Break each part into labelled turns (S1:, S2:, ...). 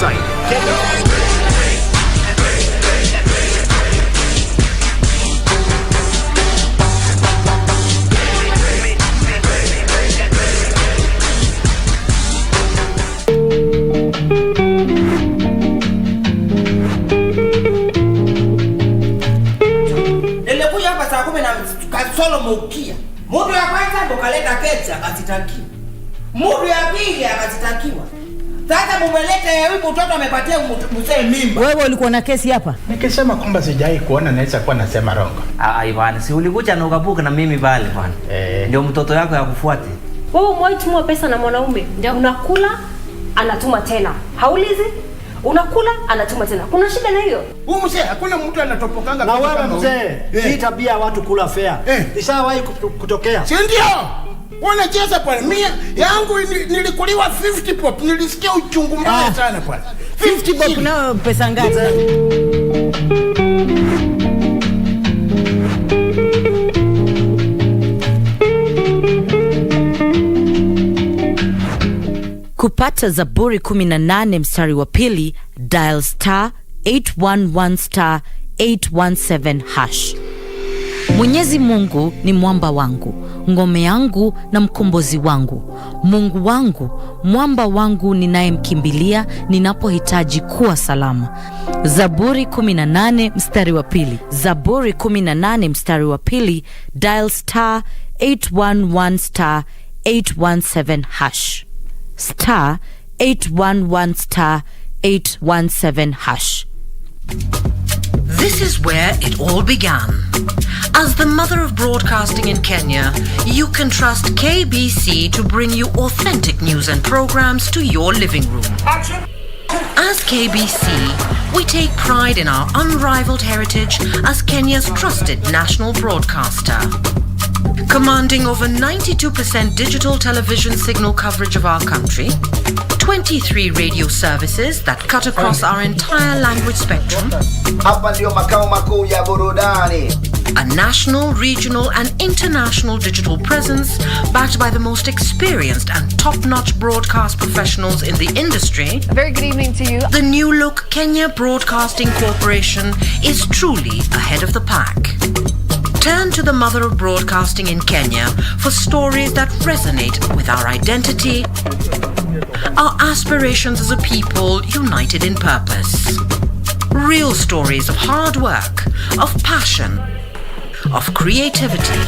S1: website.
S2: Nilikuja hapa saa 10 na kasolo mukia. Mudu ya kwanza ndo kaleta kecha akazitakiwa. Mudu ya pili akazitakiwa. Sasa mumeleta huyu mtoto amepatia mzee mimba.
S3: Wewe ulikuwa na kesi hapa?
S4: Nikisema kwamba sijai kuona naweza kuwa nasema rongo.
S5: Bwana, si ulikuja na ukabuka na mimi pale bwana. Ndio mtoto yako ya kufuate.
S6: Wewe umeitumia pesa na mwanaume, ndio unakula anatuma tena. Haulizi? Unakula anatuma tena. Kuna shida na hiyo?
S4: Huyu mzee hakuna mtu anatopokanga
S7: na wewe mzee. Hii tabia watu kula fair. Ishawahi kutokea.
S4: Si ndio? Wanacheza pale. Mimi yangu nilikuliwa 50 pop. Nilisikia uchungu mbaya sana pale.
S3: 50 pop na pesa ngapi? Kupata Zaburi 18 mstari wa pili, dial *811 *817#. Mwenyezi Mungu ni mwamba wangu, ngome yangu na mkombozi wangu. Mungu wangu, mwamba wangu ninayemkimbilia ninapohitaji kuwa salama. Zaburi 18 mstari wa pili. Zaburi 18 mstari wa pili, dial *811 *817#. *811 *817#.
S8: This is where it all began. As the mother of broadcasting in Kenya, you can trust KBC to bring you authentic news and programs to your living room. As KBC, we take pride in our unrivaled heritage as Kenya's trusted national broadcaster. Commanding over 92% digital television signal coverage of our country, 23 radio services that cut across our entire language spectrum, a national, regional and international digital presence backed by the most experienced and top-notch broadcast professionals in the industry.
S9: A very good evening to you.
S8: The new look Kenya Broadcasting Corporation is truly ahead of the pack. Turn to the mother of broadcasting in Kenya for stories that resonate with our identity, our aspirations as a people united in purpose. Real stories of hard work, of passion, of creativity,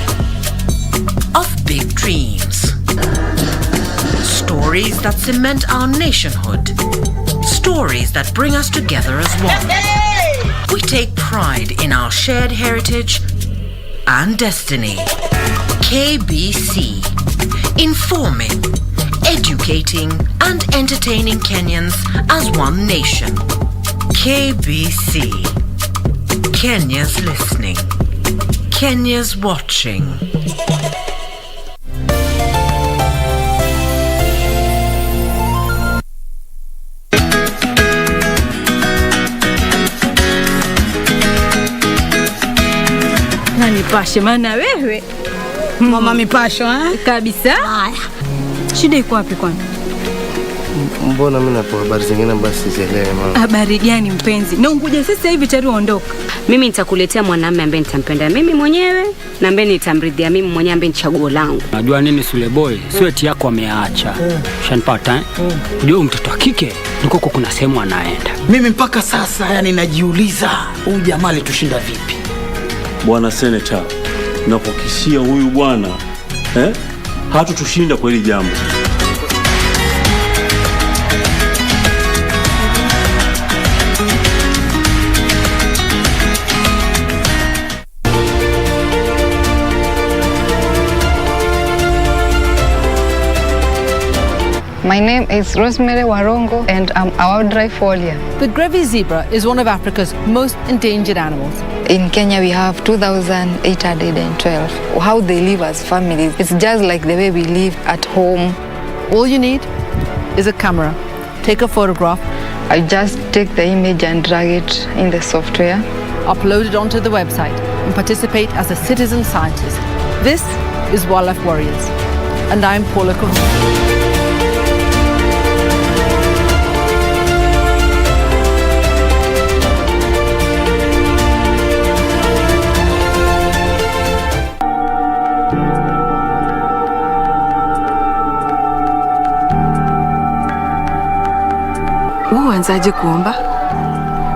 S8: of big dreams. Stories that cement our nationhood. Stories that bring us together as one. We take pride in our shared heritage and destiny. KBC. Informing, educating and entertaining Kenyans as one nation. KBC. Kenya's listening. Kenya's watching.
S6: Nipashe maana wewe
S3: mama mipasho
S6: kabisa.
S3: Haya.
S6: Shida iko wapi kwani?
S10: Mbona mimi napo habari zingine basi zielewe mama.
S6: Habari gani mpenzi? Na unkuja sasa hivi tayari uondoka.
S11: Mimi nitakuletea mwanamume ambaye nitampenda mimi mwenyewe na ambaye nitamridhia mimi mwenyewe ambaye ni chaguo langu.
S12: Unajua nini Sule boy? Sweat yako ameacha. Shanipata Unajua mtoto wa kike ndiko kuna sehemu anaenda.
S7: Mimi mpaka sasa yani najiuliza huyu jamaa alitushinda vipi?
S13: Bwana Senator, nakukisia huyu bwana hatutushinda kwa hili jambo.
S9: My name is Rosemary Warongo and I'm a wildlife folio.
S14: The Grevy's zebra is one of Africa's most endangered animals.
S9: In Kenya we have 2,812. How they live as families, it's just like the way we live at home.
S14: All you need is a camera. Take a photograph.
S9: I just take the image and drag it in the software.
S14: Upload it onto the website and participate as a citizen scientist. This is Wildlife Warriors. And I'm Paula Kohon.
S1: Uanzaje kuomba?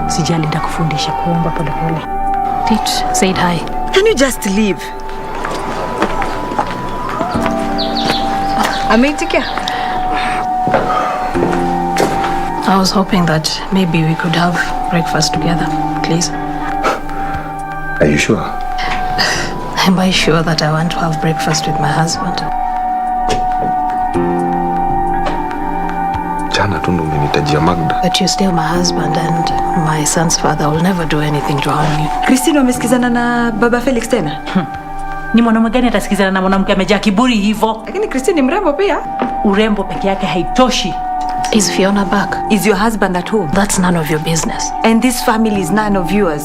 S15: Sijali, nitakufundisha kuomba pole pole.
S1: Pete said hi.
S15: Can you just leave?
S1: Ameitikia. I was hoping that maybe we could have breakfast together, please.
S16: Are you sure?
S1: Am I sure that I want to have breakfast with my husband?
S16: Jana tu ndo umenitajia Magda.
S1: But you're still my husband and my son's father will never do anything to harm you.
S15: Christine, umesikizana na baba Felix tena? Ni mwanaume gani atasikizana na mwanamke amejaa kiburi hivyo? Lakini Christine ni mrembo pia. Urembo peke yake haitoshi.
S1: Is Fiona back?
S15: Is your husband at home?
S1: That's none of your business.
S15: And this family is none of yours.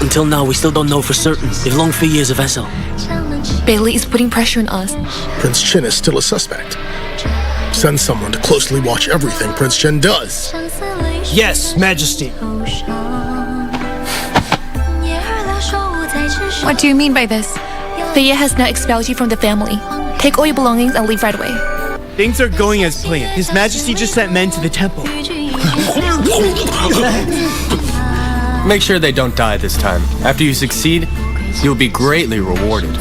S17: Until now, we still don't know for certain if Long Fei is a vessel.
S18: Bailey is putting pressure on us.
S4: Prince Chen is still a suspect. Send someone to closely watch everything Prince Chen does.
S17: Yes, Majesty.
S18: What do you mean by this? Fei has not expelled you from the family. Take all your belongings and leave right away.
S17: Things are going as planned. His Majesty just sent men to the temple.
S19: Make sure they don't die this time. After you succeed, you'll be greatly rewarded.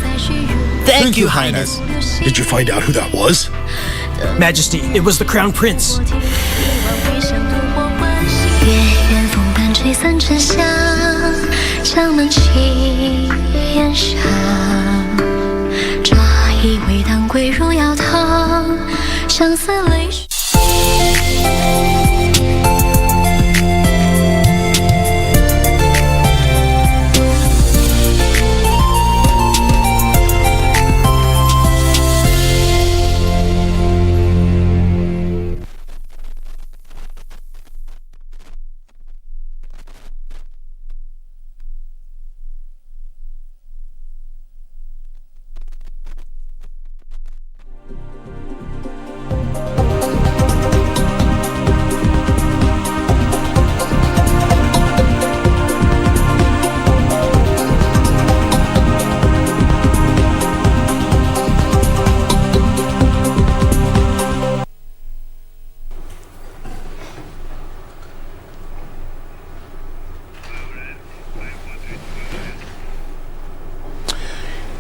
S17: Thank you, Highness.
S4: Did you find out who that was?
S17: Majesty, it was the Crown Prince.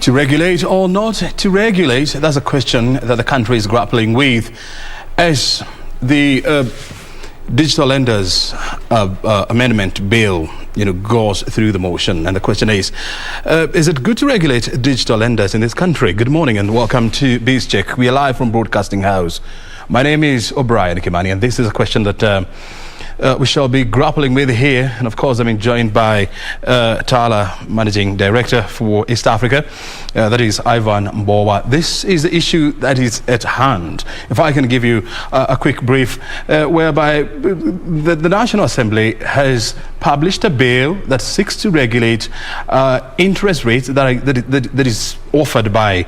S20: To regulate or not to regulate, that's a question that the country is grappling with as the digital lenders amendment bill goes through the motion. And the question is it good to regulate digital lenders in this country? Good morning and welcome to BizCheck. We are live from Broadcasting House. My name is O'Brien Kimani, and this is a question that we shall be grappling with here. And of course, I'm joined by Tala, Managing Director for East Africa. That is Ivan Mbowa. This is the issue that is at hand. If I can give you a quick brief, whereby the National Assembly has published a bill that seeks to regulate interest rates that is offered by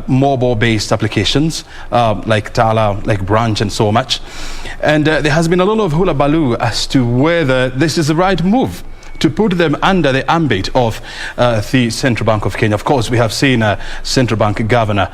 S20: mobile-based applications like Tala, like Branch, and so much. And there has been a lot of hula-baloo as to whether this is the right move to put them under the ambit of the Central Bank of Kenya. Of course, we have seen a Central Bank governor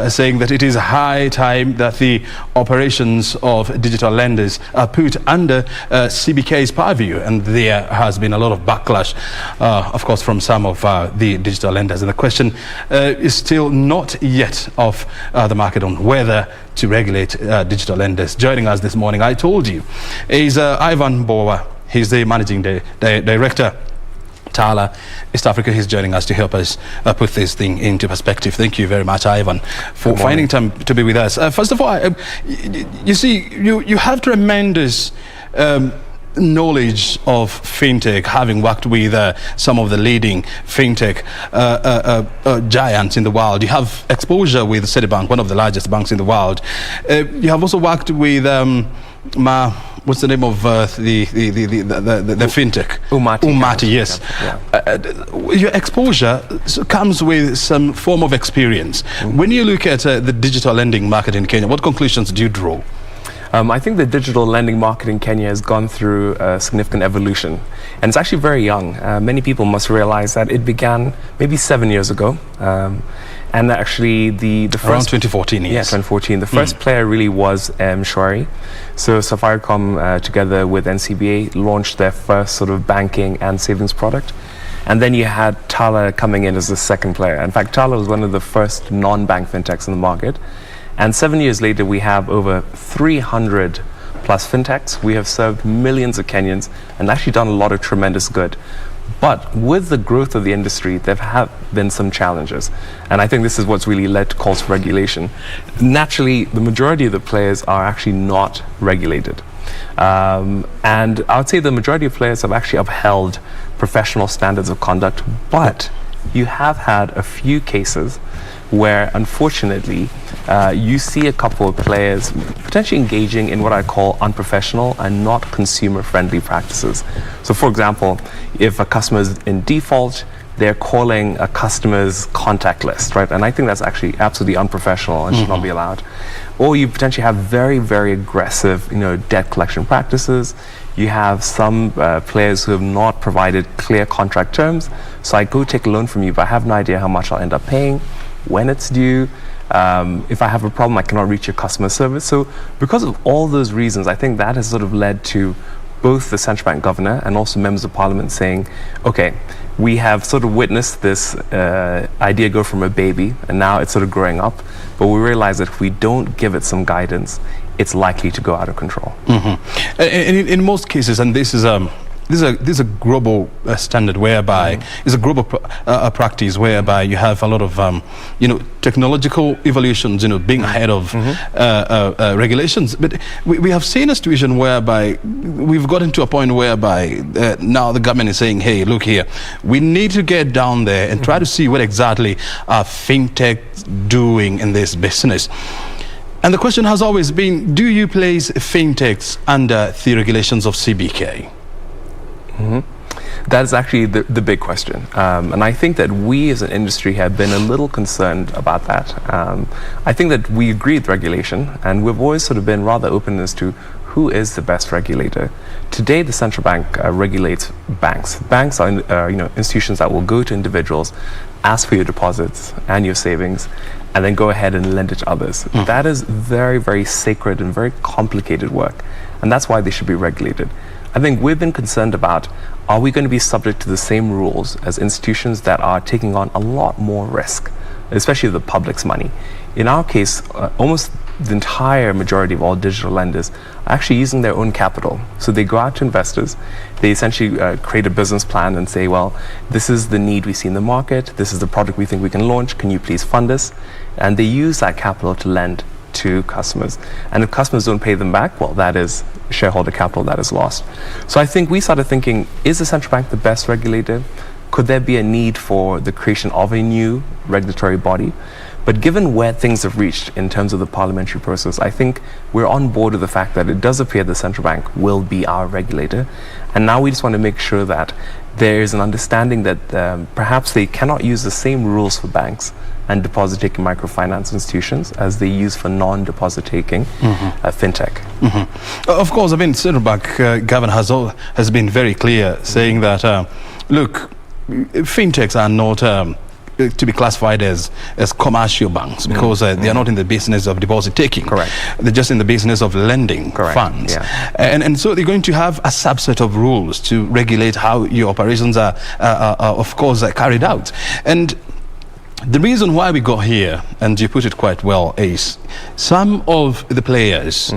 S20: saying that it is high time that the operations of digital lenders are put under CBK's purview, and there has been a lot of backlash, of course, from some of the digital lenders. And the question is still not yet off the market on whether to regulate digital lenders. Joining us this morning, I told you, is Ivan Mbowa. He's the Managing Director, Tala, East Africa. He's joining us to help us put this thing into perspective. Thank you very much, Ivan, for finding time to be with us. First of all, you see, you have tremendous knowledge of fintech, having worked with some of the leading fintech giants in the world. You have exposure with Citibank, one of the largest banks in the world. You have also worked with what's the name of the fintech? Umati, yes. Your exposure comes with some form of experience. When you look at the digital lending market in Kenya, what conclusions do you draw?
S21: I think the digital lending market in Kenya has gone through a significant evolution, and it's actually very young. Many people must realize that it began maybe 7 years ago, and actually the first,
S20: around 2014, yes.
S21: Yeah, 2014. The first player really was Mshwari. So Safaricom, together with NCBA, launched their first sort of banking and savings product. And then you had Tala coming in as the second player. In fact, Tala was one of the first non-bank fintechs in the market. And 7 years later, we have over 300 plus fintechs. We have served millions of Kenyans and actually done a lot of tremendous good. But with the growth of the industry, there have been some challenges. And I think this is what's really led to calls for regulation. Naturally, the majority of the players are actually not regulated. And I would say the majority of players have actually upheld professional standards of conduct. But you have had a few cases where, unfortunately, you see a couple of players potentially engaging in what I call unprofessional and not consumer-friendly practices. So, for example, if a customer is in default, they're calling a customer's contact list, right? And I think that's actually absolutely unprofessional and should not be allowed. Or you potentially have very, very aggressive, debt collection practices. You have some players who have not provided clear contract terms. So I go take a loan from you, but I have no idea how much I'll end up paying, when it's due. If I have a problem, I cannot reach your customer service. So because of all those reasons, I think that has sort of led to both the central bank governor and also members of parliament saying, okay, we have sort of witnessed this idea go from a baby and now it's sort of growing up, but we realize that if we don't give it some guidance, it's likely to go out of control.
S20: And in most cases, and this is a global standard whereby it's a global practice whereby you have a lot of technological evolutions being ahead of regulations. But we have seen a situation whereby we've gotten to a point whereby now the government is saying, hey, look here, we need to get down there and try to see what exactly are fintech doing in this business. And the question has always been, do you place fintechs under the regulations of CBK?
S21: That is actually the big question. And I think that we as an industry have been a little concerned about that. I think that we agree with regulation, and we've always sort of been rather open as to who is the best regulator. Today, the central bank regulates banks. Banks are institutions that will go to individuals, ask for your deposits and your savings, and then go ahead and lend it to others. That is very, very sacred and very complicated work. And that's why they should be regulated. I think we've been concerned about, are we going to be subject to the same rules as institutions that are taking on a lot more risk, especially the public's money? In our case, almost the entire majority of all digital lenders are actually using their own capital. So they go out to investors, they essentially create a business plan and say, well, this is the need we see in the market, this is the product we think we can launch, can you please fund us? And they use that capital to lend to customers. And if customers don't pay them back, well, that is shareholder capital that is lost. So I think we started thinking, is the central bank the best regulator? Could there be a need for the creation of a new regulatory body? But given where things have reached in terms of the parliamentary process, I think we're on board with the fact that it does appear the central bank will be our regulator. And now we just want to make sure that there is an understanding that perhaps they cannot use the same rules for banks and deposit-taking microfinance institutions as they use for non-deposit taking fintech.
S20: Of course, I mean, central bank governor has been very clear, saying that, look, fintechs are not to be classified as commercial banks because they are not in the business of deposit taking.
S21: Correct.
S20: They're just in the business of lending funds.
S21: Yeah.
S20: And so they're going to have a subset of rules to regulate how your operations are of course, carried out. And the reason why we got here, and you put it quite well, is some of the players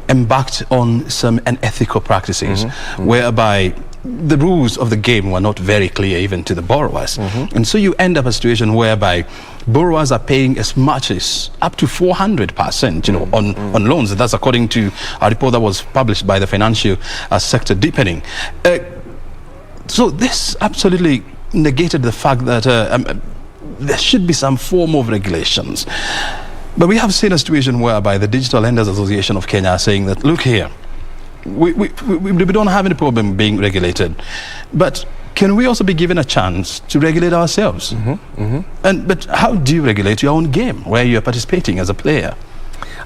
S20: embarked on some unethical practices whereby the rules of the game were not very clear even to the borrowers. And so you end up a situation whereby borrowers are paying as much as up to 400%, on loans. That's according to a report that was published by the Financial Sector Deepening. So this absolutely negated the fact that there should be some form of regulations. But we have seen a situation whereby the Digital Lenders Association of Kenya are saying that, look here, we don't have any problem being regulated, but can we also be given a chance to regulate ourselves? But how do you regulate your own game where you're participating as a player?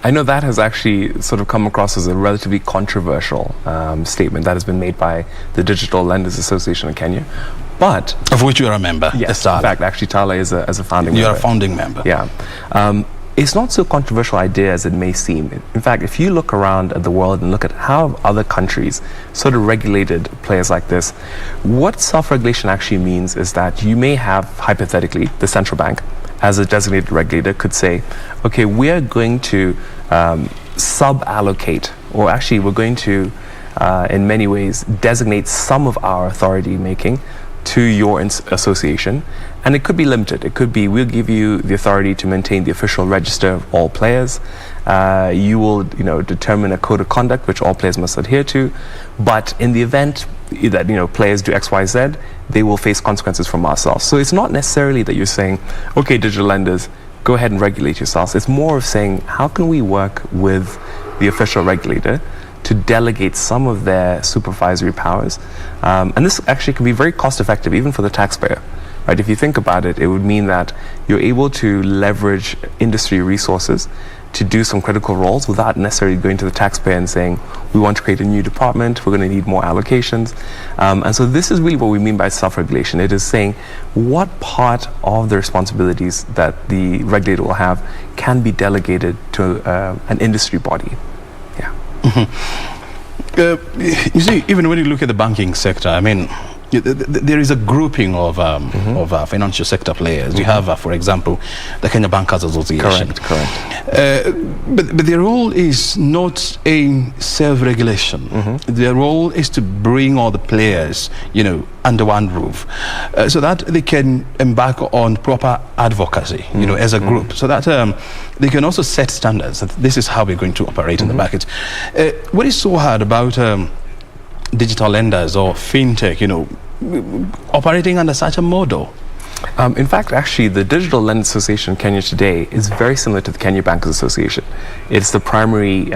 S21: I know that has actually sort of come across as a relatively controversial statement that has been made by the Digital Lenders Association in Kenya. But
S20: of which you are a member.
S21: Yes, in fact, actually Tala is a founding member.
S20: You're a founding member.
S21: Yeah. It's not so controversial idea as it may seem. In fact, if you look around at the world and look at how other countries sort of regulated players like this, what self-regulation actually means is that you may have, hypothetically, the central bank as a designated regulator could say, okay, we're going to sub-allocate, or actually we're going to, in many ways, designate some of our authority making to your association, and it could be limited. It could be, we'll give you the authority to maintain the official register of all players. You will, determine a code of conduct which all players must adhere to. But in the event that players do X, Y, Z, they will face consequences from ourselves. So it's not necessarily that you're saying, okay, digital lenders, go ahead and regulate yourselves. It's more of saying, how can we work with the official regulator to delegate some of their supervisory powers? And this actually can be very cost effective, even for the taxpayer. Right? If you think about it, it would mean that you're able to leverage industry resources to do some critical roles without necessarily going to the taxpayer and saying, we want to create a new department, we're going to need more allocations. And so this is really what we mean by self-regulation. It is saying what part of the responsibilities that the regulator will have can be delegated to an industry body.
S20: You see, even when you look at the banking sector, I mean, there is a grouping of financial sector players. You have, for example, the Kenya Bankers Association.
S21: Correct.
S20: But their role is not a self-regulation. Their role is to bring all the players, under one roof, so that they can embark on proper advocacy, as a group, so that they can also set standards. That this is how we're going to operate in the market. What is so hard about digital lenders or fintech, operating under such a model?
S21: In fact, actually, the Digital Lenders Association in Kenya today is very similar to the Kenya Bankers Association. It's the primary,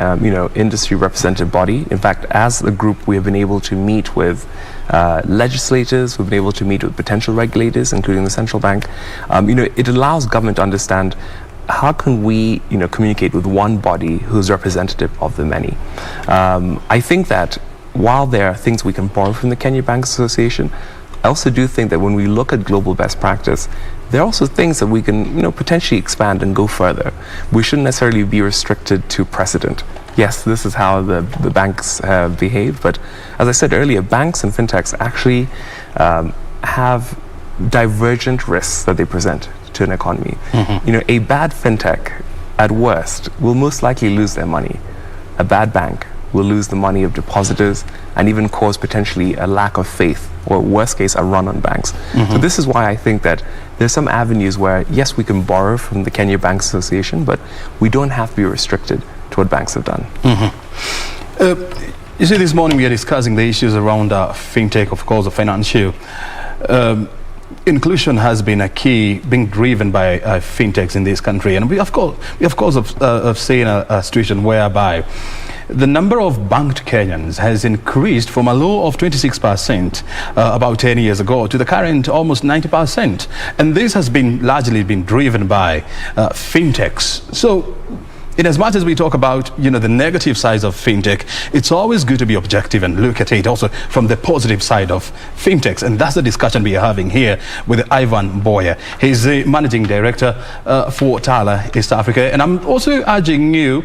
S21: industry representative body. In fact, as a group, we have been able to meet with legislators. We've been able to meet with potential regulators, including the central bank. It allows government to understand how can we, communicate with one body who's representative of the many. I think that while there are things we can borrow from the Kenya Bankers Association, I also do think that when we look at global best practice, there are also things that we can, potentially expand and go further. We shouldn't necessarily be restricted to precedent. Yes, this is how the banks have behaved, but as I said earlier, banks and fintechs actually have divergent risks that they present to an economy. A bad fintech, at worst, will most likely lose their money. A bad bank will lose the money of depositors and even cause potentially a lack of faith, or worst case, a run on banks. So this is why I think that there's some avenues where, yes, we can borrow from the Kenya Bankers Association, but we don't have to be restricted to what banks have done.
S20: You see, this morning we are discussing the issues around fintech, of course, the financial. Inclusion has been a key, being driven by fintechs in this country, and we of course have seen a situation whereby the number of banked Kenyans has increased from a low of 26% about 10 years ago to the current almost 90%, and this has been largely driven by fintechs. So, in as much as we talk about the negative sides of fintech, it's always good to be objective and look at it also from the positive side of fintechs, and that's the discussion we are having here with Ivan Boyer. He's the managing director for Tala East Africa, and I'm also urging you,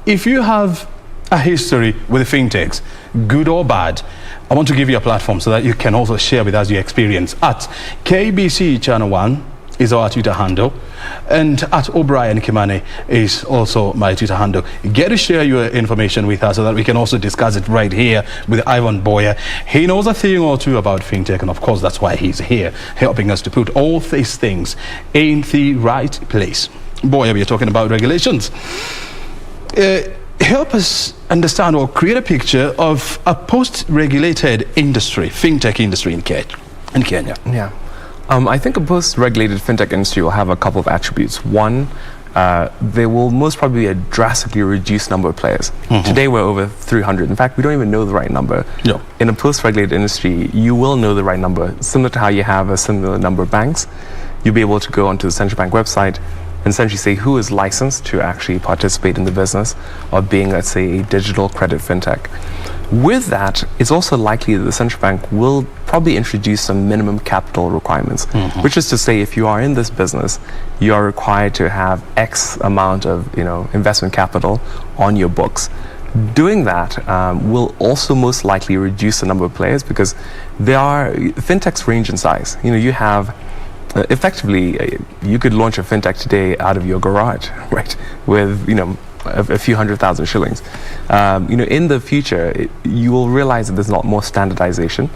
S20: if you have a history with fintechs, good or bad, I want to give you a platform so that you can also share with us your experience. At KBC Channel 1 is our Twitter handle, and at O'Brien Kimani is also my Twitter handle. Get to share your information with us so that we can also discuss it right here with Ivan Boyer. He knows a thing or two about fintech, and of course that's why he's here, helping us to put all these things in the right place. Boyer, we are talking about regulations. Help us understand or create a picture of a post-regulated industry, fintech industry in Kenya.
S21: Yeah. I think a post-regulated fintech industry will have a couple of attributes. One, there will most probably be a drastically reduced number of players. Today we're over 300. In fact, we don't even know the right number. In a post-regulated industry, you will know the right number. Similar to how you have a similar number of banks, you'll be able to go onto the central bank website and essentially say who is licensed to actually participate in the business of being, let's say, a digital credit fintech. With that, it's also likely that the central bank will probably introduce some minimum capital requirements, which is to say, if you are in this business, you are required to have X amount of, investment capital on your books. Doing that will also most likely reduce the number of players, because fintechs range in size. You have effectively, you could launch a fintech today out of your garage, right? With, a few 100,000 shillings. In the future, you will realize that there's a lot more standardization.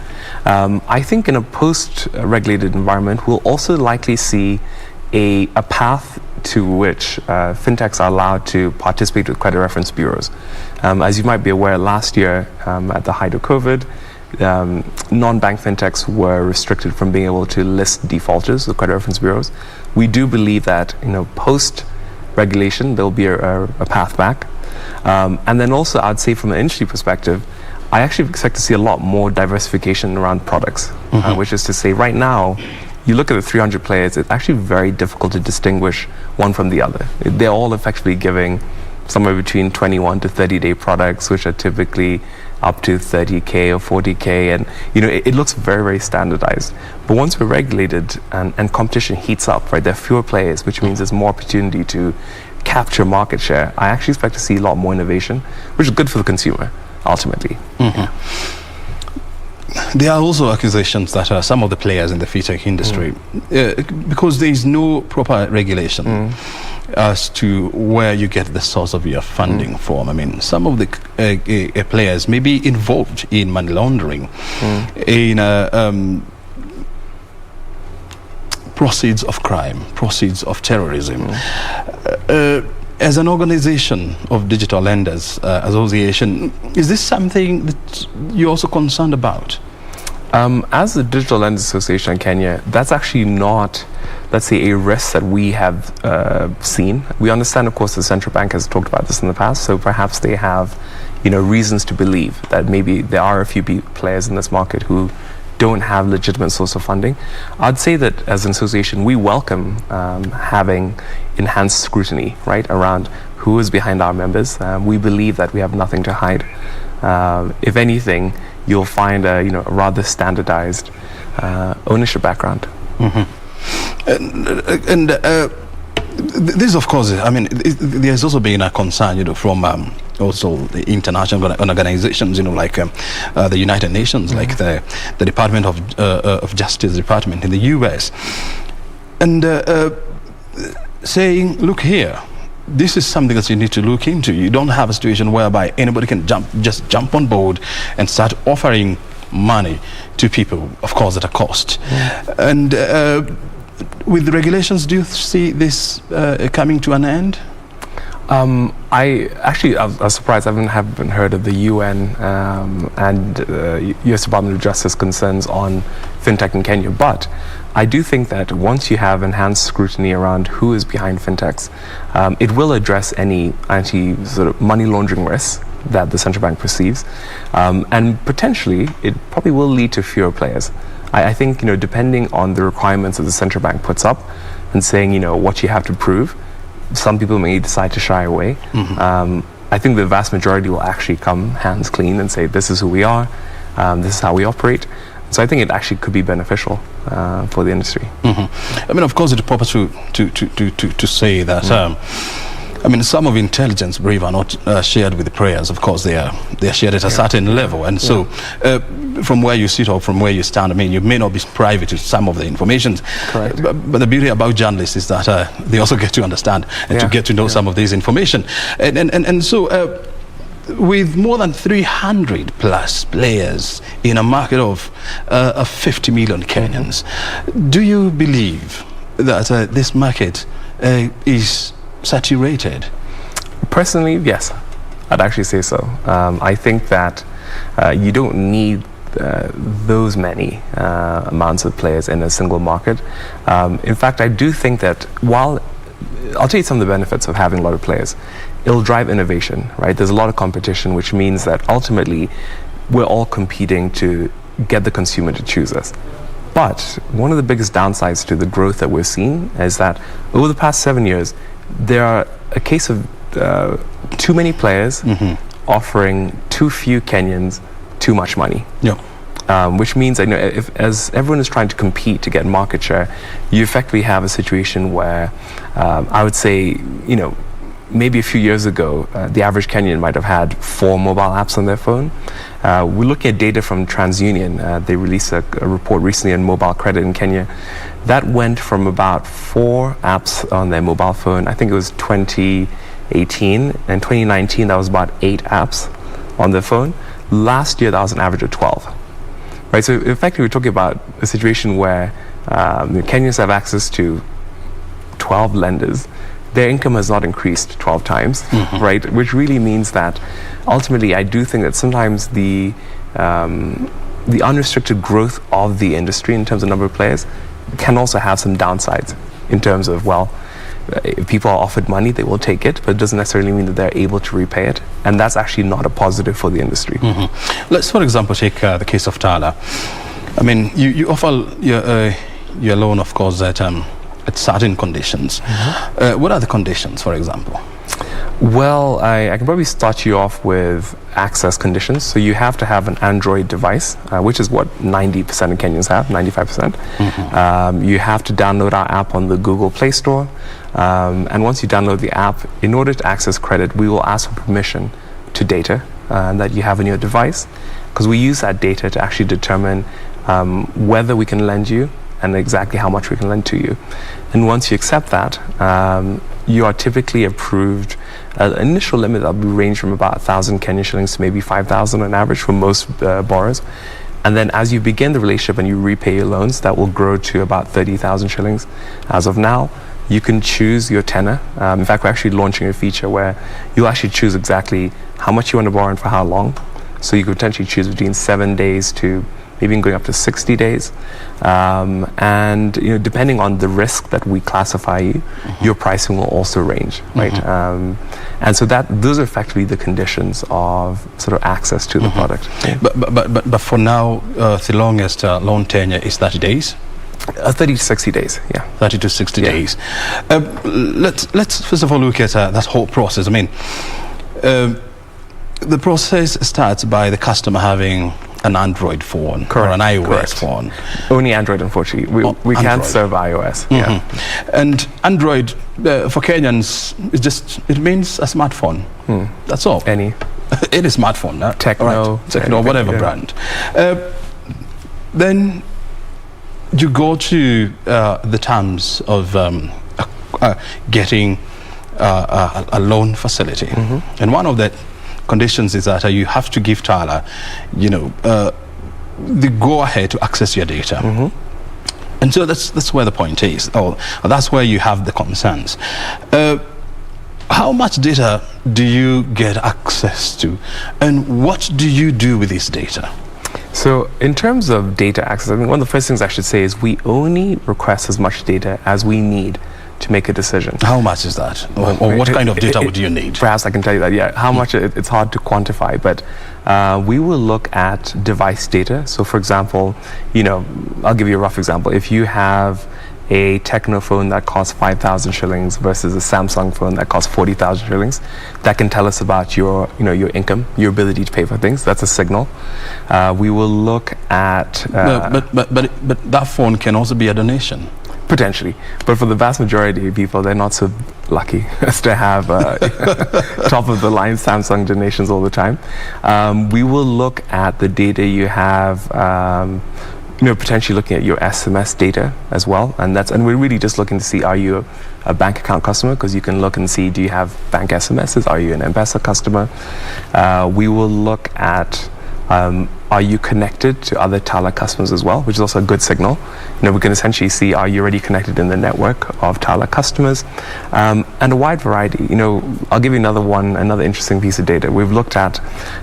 S21: I think in a post-regulated environment, we'll also likely see a path to which fintechs are allowed to participate with credit reference bureaus. As you might be aware, last year at the height of COVID, non-bank fintechs were restricted from being able to list defaulters with credit reference bureaus. We do believe that post-regulation there'll be a path back, and then also I'd say from an industry perspective, I actually expect to see a lot more diversification around products, which is to say, right now you look at the 300 players, it's actually very difficult to distinguish one from the other. They're all effectively giving somewhere between 21 to 30-day products, which are typically up to 30K or 40K, and it looks very, very standardized. But once we're regulated and competition heats up, right, there are fewer players, which means there's more opportunity to capture market share. I actually expect to see a lot more innovation, which is good for the consumer, ultimately.
S20: There are also accusations that some of the players in the fintech industry, because there is no proper regulation as to where you get the source of your funding from. I mean, some of the players may be involved in money laundering, in proceeds of crime, proceeds of terrorism. As an organization of digital lenders association, is this something that you're also concerned about?
S21: As the Digital Lenders Association in Kenya, that's actually not, let's say, a risk that we have seen. We understand, of course, the central bank has talked about this in the past, so perhaps they have, reasons to believe that maybe there are a few players in this market who don't have legitimate source of funding. I'd say that as an association, we welcome having enhanced scrutiny, right, around who is behind our members. We believe that we have nothing to hide. If anything, you'll find a rather standardized ownership background.
S20: This, of course, I mean, there's also been a concern, from also the international organizations, like the United Nations, like the Department of Justice Department in the US, and saying, look here, this is something that you need to look into. You don't have a situation whereby anybody can just jump on board and start offering money to people, of course, at a cost. And with the regulations, do you see this coming to an end?
S21: I was surprised. I haven't heard of the UN and US Department of Justice concerns on fintech in Kenya, but I do think that once you have enhanced scrutiny around who is behind fintechs, it will address any money laundering risks that the central bank perceives, and potentially it probably will lead to fewer players. I think, depending on the requirements that the central bank puts up and saying, what you have to prove, some people may decide to shy away. I think the vast majority will actually come hands clean and say, this is who we are, this is how we operate. So I think it actually could be beneficial for the industry.
S20: I mean, of course, it's proper to say that I mean, some of intelligence brief are not shared with the players. Of course, they are shared at a certain level, and so from where you sit or from where you stand, I mean, you may not be privy to some of the information.
S21: Correct.
S20: But the beauty about journalists is that they also get to understand and to get to know some of this information, and so. With more than 300 plus players in a market of 50 million Kenyans, do you believe that this market is saturated?
S21: Personally, yes. I'd actually say so. I think that you don't need those many amounts of players in a single market. In fact, I do think that while I'll tell you some of the benefits of having a lot of players. It'll drive innovation, right? There's a lot of competition, which means that ultimately we're all competing to get the consumer to choose us. But one of the biggest downsides to the growth that we're seeing is that over the past 7 years, there are a case of too many players offering too few Kenyans too much money.
S20: Yeah.
S21: Which means that, as everyone is trying to compete to get market share, you effectively have a situation where I would say, maybe a few years ago, the average Kenyan might have had 4 mobile apps on their phone. We're looking at data from TransUnion. They released a report recently on mobile credit in Kenya. That went from about 4 apps on their mobile phone. I think it was 2018. And 2019, that was about 8 apps on their phone. Last year, that was an average of 12. Right, so effectively, we're talking about a situation where Kenyans have access to 12 lenders. Their income has not increased 12 times, right? Which really means that ultimately, I do think that sometimes the unrestricted growth of the industry in terms of number of players can also have some downsides in terms of, if people are offered money, they will take it, but it doesn't necessarily mean that they're able to repay it. And that's actually not a positive for the industry.
S20: Let's, for example, take the case of Tala. I mean, you offer your loan, of course, at certain conditions. What are the conditions, for example?
S21: Well, I can probably start you off with access conditions. So you have to have an Android device, which is what 90% of Kenyans have, 95%. You have to download our app on the Google Play Store. And once you download the app, in order to access credit, we will ask for permission to data that you have on your device, because we use that data to actually determine whether we can lend you and exactly how much we can lend to you. And once you accept that, you are typically approved. An initial limit that will range from about 1,000 Kenyan shillings to maybe 5,000 on average for most borrowers. And then as you begin the relationship and you repay your loans, that will grow to about 30,000 shillings. As of now, you can choose your tenor. In fact, we're actually launching a feature where you'll actually choose exactly how much you want to borrow and for how long. So you could potentially choose between 7 days to maybe going up to 60 days. And depending on the risk that we classify you, your pricing will also range, right? And so those are effectively the conditions of sort of access to the product.
S20: But for now, the longest loan tenure is 30 days?
S21: 30 to 60 days, yeah.
S20: 30 to 60 days. Let's first of all look at that whole process. I mean, the process starts by the customer having an Android phone or an iOS phone.
S21: Only Android, unfortunately. We can't serve iOS.
S20: And Android for Kenyans it means a smartphone. That's all.
S21: Any
S20: smartphone.
S21: Techno,
S20: Techno, whatever brand. Then you go to the terms of getting a loan facility, and one of the conditions is that you have to give Tala, the go-ahead to access your data. And so that's where the point is, or that's where you have the concerns. How much data do you get access to, and what do you do with this data?
S21: So in terms of data access, I mean, one of the first things I should say is we only request as much data as we need to make a decision.
S20: How much is that? Or what kind of data would you need?
S21: Perhaps I can tell you that, yeah. How much, it's hard to quantify, but we will look at device data. So for example, I'll give you a rough example. If you have a Techno phone that costs 5,000 shillings versus a Samsung phone that costs 40,000 shillings, that can tell us about your income, your ability to pay for things. That's a signal. We will look at...
S20: but that phone can also be a donation.
S21: Potentially, but for the vast majority of people, they're not so lucky as to have top of the line Samsung donations all the time. We will look at the data you have, potentially looking at your SMS data as well, and we're really just looking to see, are you a bank account customer? Because you can look and see, do you have bank SMSs? Are you an M-Pesa customer? We will look at are you connected to other Tala customers as well, which is also a good signal. We can essentially see, are you already connected in the network of Tala customers? And a wide variety. I'll give you another interesting piece of data. We've looked at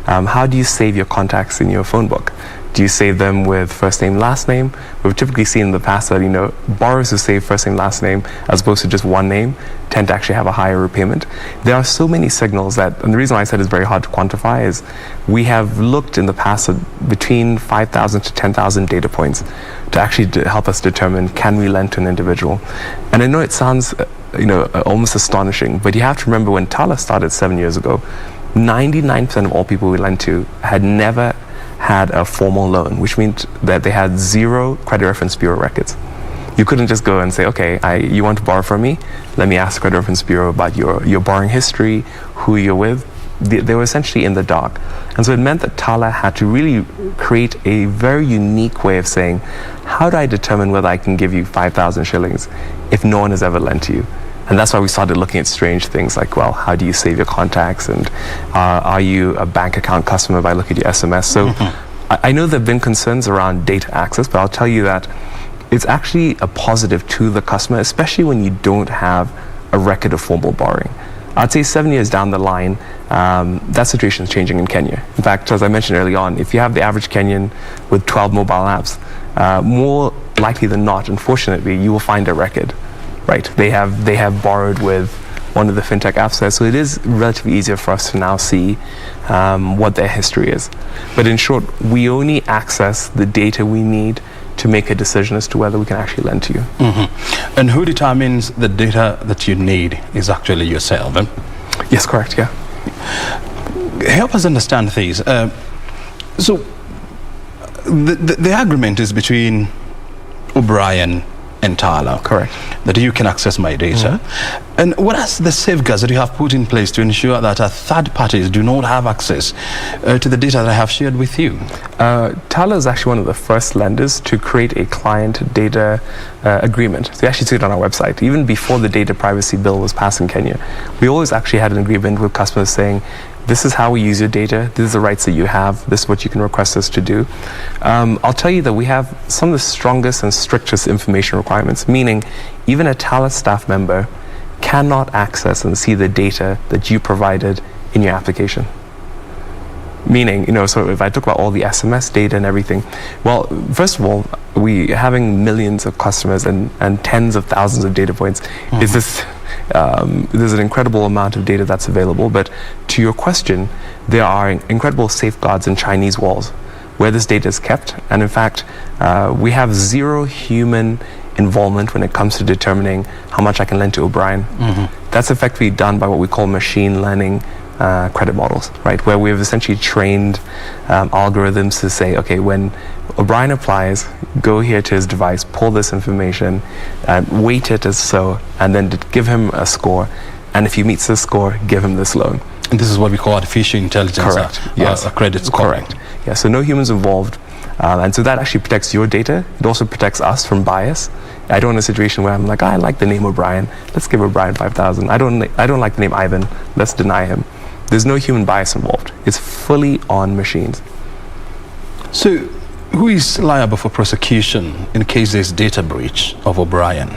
S21: how do you save your contacts in your phone book? Do you save them with first name, last name? We've typically seen in the past that, borrowers who save first name, last name, as opposed to just one name, tend to actually have a higher repayment. There are so many signals that, and the reason why I said it's very hard to quantify is we have looked in the past at between 5,000 to 10,000 data points to actually help us determine, can we lend to an individual? And I know it sounds, almost astonishing, but you have to remember when Tala started 7 years ago, 99% of all people we lent to had never had a formal loan, which means that they had 0 credit reference bureau records. You couldn't just go and say, okay, you want to borrow from me? Let me ask the credit reference bureau about your borrowing history, who you're with. They were essentially in the dark. And so it meant that Tala had to really create a very unique way of saying, how do I determine whether I can give you 5,000 shillings if no one has ever lent to you? And that's why we started looking at strange things like, well, how do you save your contacts? And are you a bank account customer by looking at your SMS? So I know there have been concerns around data access, but I'll tell you that it's actually a positive to the customer, especially when you don't have a record of formal borrowing. I'd say 7 years down the line, that situation is changing in Kenya. In fact, as I mentioned early on, if you have the average Kenyan with 12 mobile apps, more likely than not, unfortunately, you will find a record. Right, they have borrowed with one of the fintech apps there, so it is relatively easier for us to now see what their history is. But in short, we only access the data we need to make a decision as to whether we can actually lend to you.
S20: And who determines the data that you need is actually yourself?
S21: Yes, correct, yeah.
S20: Help us understand things. So the agreement is between O'Brien and Tala.
S21: Correct.
S20: That you can access my data. And what are the safeguards that you have put in place to ensure that third parties do not have access to the data that I have shared with you?
S21: Tala is actually one of the first lenders to create a client data agreement. So you actually see it on our website. Even before the data privacy bill was passed in Kenya, we always actually had an agreement with customers saying, this is how we use your data, these are the rights that you have, this is what you can request us to do. I'll tell you that we have some of the strongest and strictest information requirements, meaning even a Tala staff member cannot access and see the data that you provided in your application. Meaning, so if I talk about all the SMS data and everything, well, first of all, we having millions of customers and tens of thousands of data points is this. There's an incredible amount of data that's available, but to your question, there are incredible safeguards in Chinese walls where this data is kept, and in fact, we have 0 human involvement when it comes to determining how much I can lend to O'Brien. That's effectively done by what we call machine learning credit models, right? Where we've essentially trained algorithms to say, okay, when O'Brien applies, go here to his device, pull this information, weight it as so, and then give him a score. And if he meets the score, give him this loan.
S20: And this is what we call artificial intelligence.
S21: Correct. Yes.
S20: A credit scoring.
S21: Correct. Yeah. So no humans involved, and so that actually protects your data. It also protects us from bias. I don't want a situation where I'm like, I like the name O'Brien. Let's give O'Brien 5,000. I don't like the name Ivan. Let's deny him. There's no human bias involved. It's fully on machines.
S20: So, who is liable for prosecution in case there's data breach of O'Brien?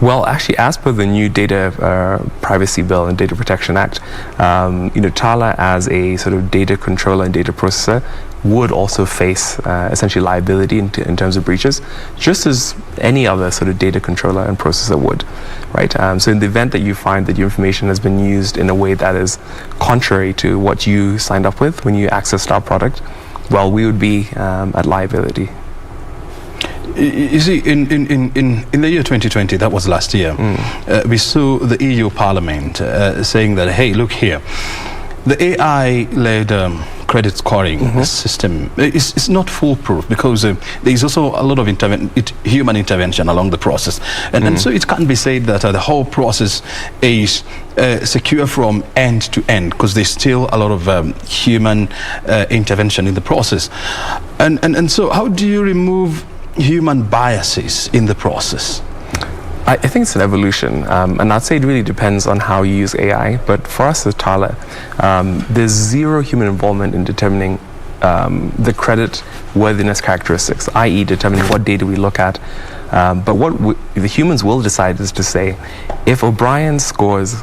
S21: Well, actually, as per the new Data Privacy Bill and Data Protection Act, Tala as a sort of data controller and data processor would also face essentially liability in terms of breaches, just as any other sort of data controller and processor would, right? So in the event that you find that your information has been used in a way that is contrary to what you signed up with when you accessed our product, well, we would be at liability.
S20: You see, in the year 2020, that was last year, we saw the EU Parliament saying that, hey, look here, the AI-led credit scoring system is not foolproof because there is also a lot of human intervention along the process. And so it can't be said that the whole process is secure from end to end because there's still a lot of human intervention in the process. And so how do you remove human biases in the process?
S21: I think it's an evolution, and I'd say it really depends on how you use AI. But for us as Tala, there's 0 human involvement in determining the credit worthiness characteristics, i.e. determining what data we look at. But what the humans will decide is to say, if O'Brien scores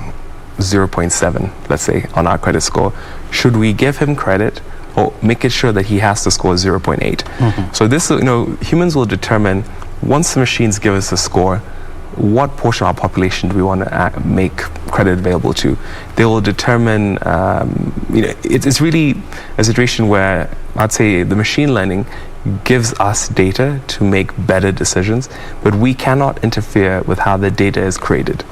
S21: 0.7, let's say, on our credit score, should we give him credit or make it sure that he has to score 0.8. So this, humans will determine, once the machines give us a score, what portion of our population do we want to make credit available to. They will determine, it's really a situation where I'd say the machine learning gives us data to make better decisions, but we cannot interfere with how the data is created,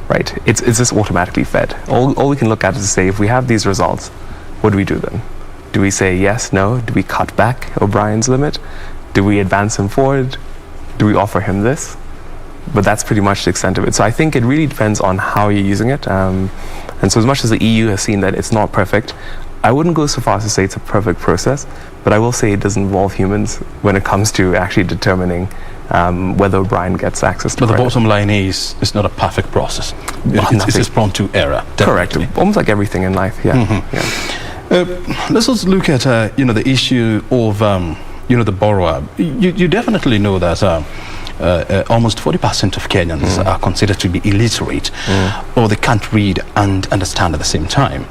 S21: right? It's just automatically fed. All we can look at is to say, if we have these results, what do we do then? Do we say yes, no? Do we cut back O'Brien's limit? Do we advance him forward? Do we offer him this? But that's pretty much the extent of it. So I think it really depends on how you're using it. And so as much as the EU has seen that it's not perfect, I wouldn't go so far as to say it's a perfect process, but I will say it does involve humans when it comes to actually determining whether O'Brien gets access to
S20: But
S21: credit.
S20: the bottom line is, it's not a perfect process. It's prone to error.
S21: Correct. Almost like everything in life, yeah.
S20: Let's also look at the issue of the borrower. You definitely know that almost 40% of Kenyans are considered to be illiterate, or they can't read and understand at the same time.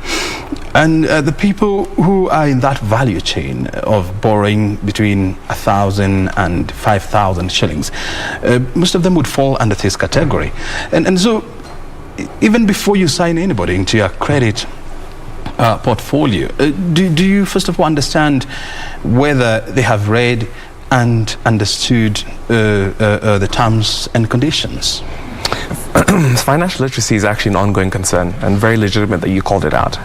S20: And the people who are in that value chain of borrowing between 1,000 and 5,000 shillings, most of them would fall under this category. And so even before you sign anybody into your credit portfolio, do you first of all understand whether they have read and understood the terms and conditions?
S21: Financial literacy is actually an ongoing concern, and very legitimate that you called it out.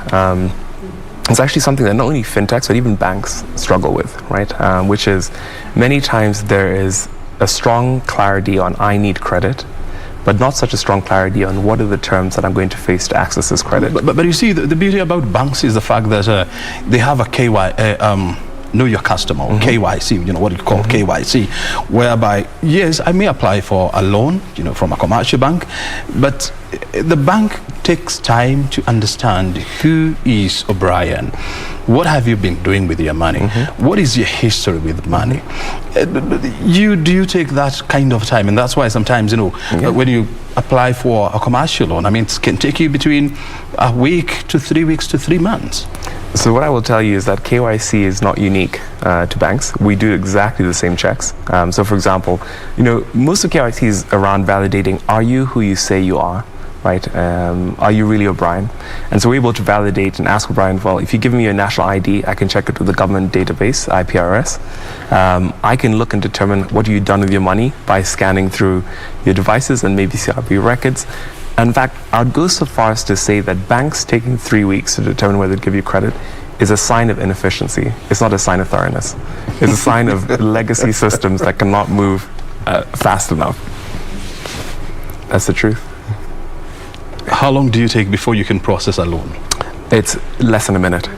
S21: It's actually something that not only fintechs but even banks struggle with, right? Which is, many times there is a strong clarity on I need credit, but not such a strong clarity on what are the terms that I'm going to face to access this credit.
S20: But you see, the beauty about banks is the fact that they have a know your customer, KYC, what you call KYC, whereby, yes, I may apply for a loan, from a commercial bank, but the bank takes time to understand who is O'Brien, what have you been doing with your money, what is your history with money. Do you take that kind of time? And that's why sometimes, when you apply for a commercial loan, it can take you between a week to 3 weeks to 3 months.
S21: So what I will tell you is that KYC is not unique to banks. We do exactly the same checks. So for example, most of KYC is around validating, are you who you say you are, right? Are you really O'Brien? And so we're able to validate and ask O'Brien, well, if you give me your national ID, I can check it with the government database, IPRS. I can look and determine what you've done with your money by scanning through your devices and maybe CRB records. In fact, I'd go so far as to say that banks taking 3 weeks to determine whether to give you credit is a sign of inefficiency. It's not a sign of thoroughness. It's a sign of legacy systems that cannot move fast enough. That's the truth.
S20: How long do you take before you can process a loan?
S21: It's less than a minute.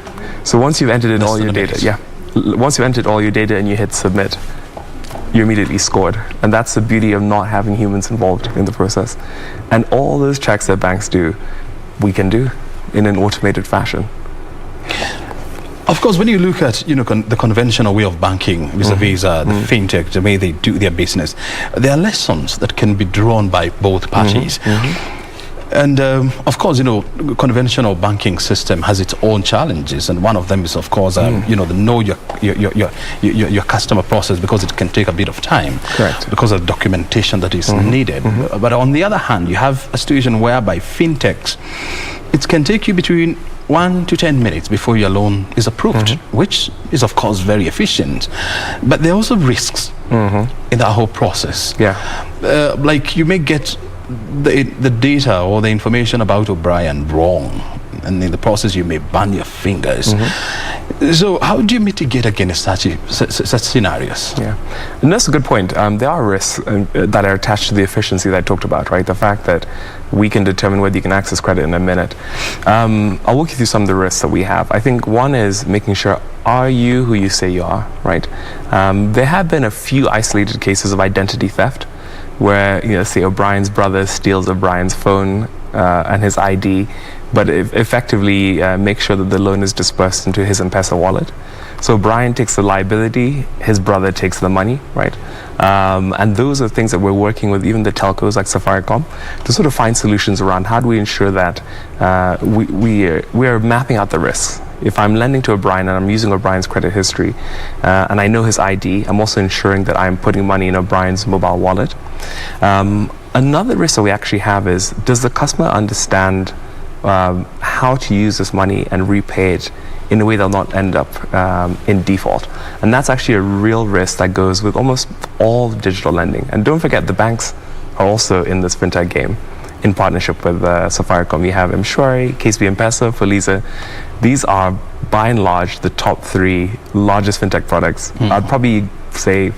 S21: So once you've entered in all your data, once you've entered all your data and you hit submit, you're immediately scored. And that's the beauty of not having humans involved in the process. And all those checks that banks do, we can do in an automated fashion.
S20: Of course, when you look at the conventional way of banking vis-a-vis the fintech, the way they do their business, there are lessons that can be drawn by both parties. And of course, conventional banking system has its own challenges, and one of them is, of course, the know your customer process, because it can take a bit of time.
S21: Correct.
S20: Because of documentation that is needed. But on the other hand, you have a situation whereby fintechs, it can take you between 1 to 10 minutes before your loan is approved, which is, of course, very efficient. But there are also risks in that whole process. Like, you may get the data or the information about O'Brien wrong, and in the process you may burn your fingers. So how do you mitigate against such scenarios?
S21: And that's a good point. There are risks that are attached to the efficiency that I talked about, right? The fact that we can determine whether you can access credit in a minute. I'll walk you through some of the risks that we have. I think one is making sure, are you who you say you are, right? There have been a few isolated cases of identity theft, where, say O'Brien's brother steals O'Brien's phone and his ID, but effectively make sure that the loan is dispersed into his M-Pesa wallet. So O'Brien takes the liability, his brother takes the money, right? And those are things that we're working with even the telcos like Safaricom to sort of find solutions around how do we ensure that we are mapping out the risks. if I'm lending to O'Brien and I'm using O'Brien's credit history and I know his ID, I'm also ensuring that I'm putting money in O'Brien's mobile wallet. Another risk that we actually have is, does the customer understand how to use this money and repay it in a way they'll not end up in default? And that's actually a real risk that goes with almost all digital lending. And don't forget, the banks are also in this fintech game in partnership with Safaricom. You have Mshwari, KCB M-Pesa, Fuliza. These are, by and large, the top 3 largest fintech products. I'd probably say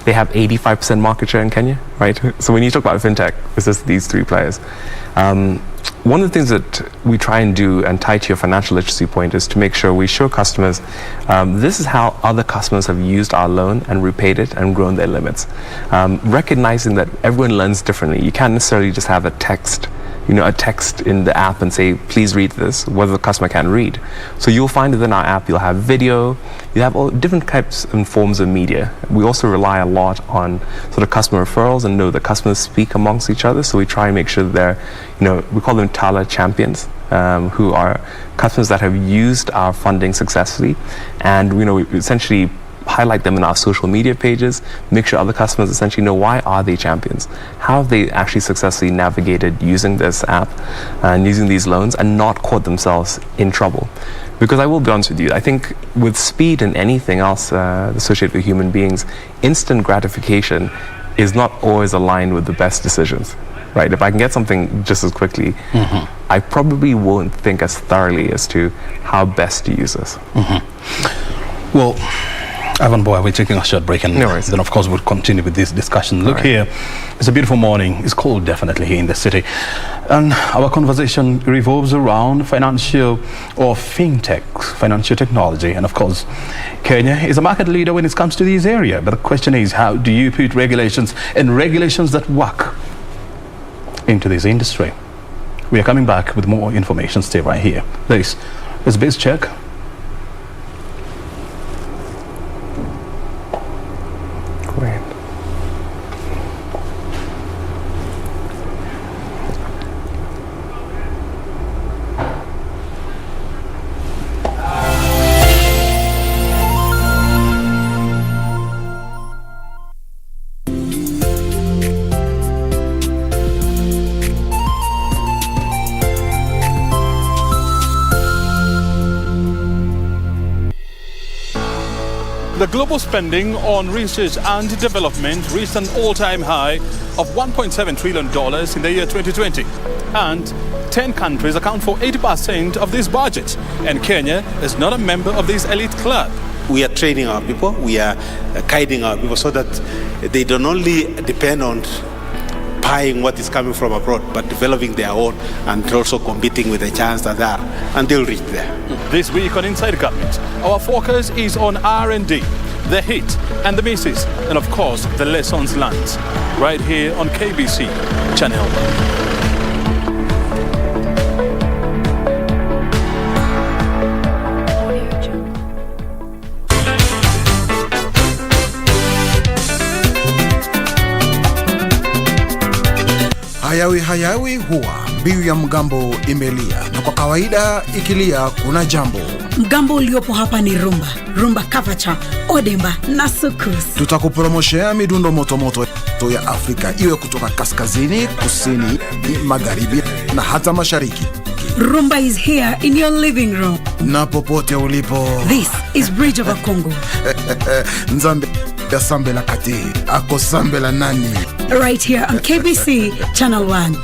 S21: they have 85% market share in Kenya, right? So when you talk about fintech, it's just these 3 players. One of the things that we try and do, and tie to your financial literacy point, is to make sure we show customers this is how other customers have used our loan and repaid it and grown their limits. Recognizing that everyone learns differently. You can't necessarily just have a text in the app and say, please read this, whether the customer can read. So you'll find within our app, you'll have video, you have all different types and forms of media. We also rely a lot on sort of customer referrals and know that customers speak amongst each other. So we try and make sure that they're, we call them Tala champions, who are customers that have used our funding successfully. And, we essentially highlight them in our social media pages, make sure other customers essentially know why are they champions, how have they actually successfully navigated using this app and using these loans and not caught themselves in trouble. Because I will be honest with you, I think with speed and anything else associated with human beings, instant gratification is not always aligned with the best decisions, right? If I can get something just as quickly, I probably won't think as thoroughly as to how best to use this.
S20: Well, Ivan Boy, we're taking a short break, and then of course we'll continue with this discussion. Look here, it's a beautiful morning. It's cold definitely here in the city, and our conversation revolves around financial or fintech, financial technology, and of course Kenya is a market leader when it comes to this area. But the question is, how do you put regulations that work into this industry? We are coming back with more information. Stay right here. This is BizCheck. The global spending on research and development reached an all-time high of $1.7 trillion in the year 2020. And 10 countries account for 80% of this budget. And Kenya is not a member of this elite club.
S2: We are training our people, we are guiding our people so that they don't only depend on buying what is coming from abroad, but developing their own and also competing with the giants that are, and they'll reach there.
S20: This week on Inside Government, our focus is on R&D, the hit and the misses, and of course the lessons learned, right here on KBC Channel 1.
S22: Hayawi huwa mbiu ya mgambo imelia, na kwa kawaida ikilia kuna jambo.
S23: Mgambo uliopo hapa ni rumba kavacha, odemba na sukus.
S22: Tutakupromoshea midundo motomoto ya Afrika, iwe kutoka kaskazini, kusini, magharibi na hata mashariki.
S23: Rumba is here in your living room.
S22: Na popote ulipo.
S23: This is Bridge of Congo.
S22: Nzambe ya sambe la kati, ako sambe la nani.
S23: Right here on KBC Channel 1.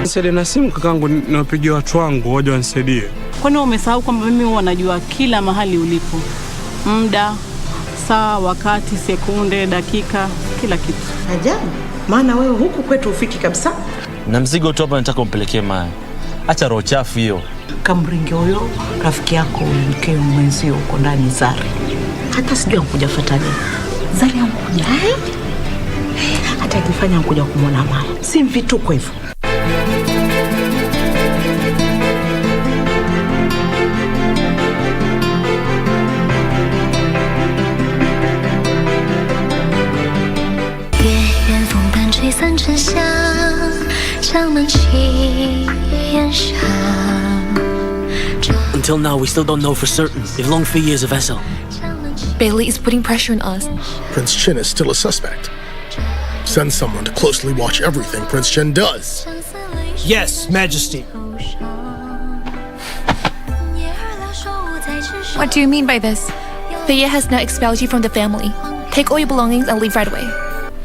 S24: Nisaidie na simu kakangu, nawapigia watu wangu waje wanisaidie.
S15: Kwani umesahau kwamba mimi huwa najua kila mahali ulipo? Muda, saa, wakati, sekunde, dakika, kila kitu.
S25: Ajabu, maana wewe huku kwetu ufiki kabisa.
S17: Na mzigo tu hapa nataka umpelekee Maya. Acha roho chafu hiyo.
S25: Kamringe huyo rafiki yako mke mwenzio uko ndani Zari. Hata sijui ankuja fuata nini. Zari ankuja. Hata ikifanya ankuja kumwona Maya. Si vituko hivyo.
S3: 香，长满旗烟上。
S17: Until now, we still don't know for certain if Long Fei is a vessel.
S18: Bailey is putting pressure on us.
S5: Prince Chen is still a suspect. Send someone to closely watch everything Prince Chen does.
S17: Yes, Majesty.
S18: What do you mean by this? Fei has now expelled you from the family. Take all your belongings and leave right away.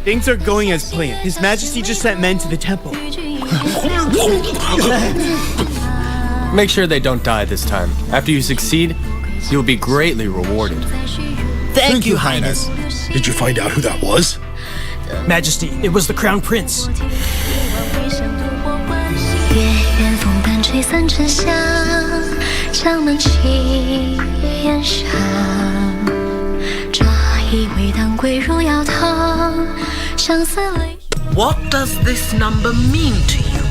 S6: Things are going as planned. His Majesty just sent men to the temple.
S19: Make sure they don't die this time. After you succeed, you'll be greatly rewarded.
S17: Thank you, Highness.
S5: Did you find out who that was?
S17: Majesty, it was the Crown Prince.
S3: 月圆风淡吹散沉香，长满旗烟上。抓一位当归入药汤，相思泪。
S8: What does this number mean to you?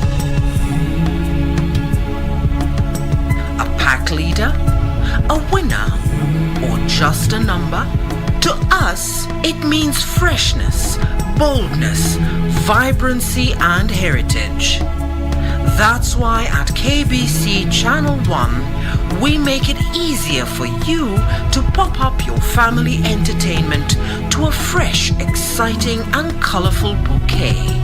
S8: A pack leader? A winner? Or just a number? To us, it means freshness, boldness, vibrancy and heritage. That's why at KBC Channel 1, we make it easier for you to pop up your family entertainment to a fresh, exciting and colorful bouquet.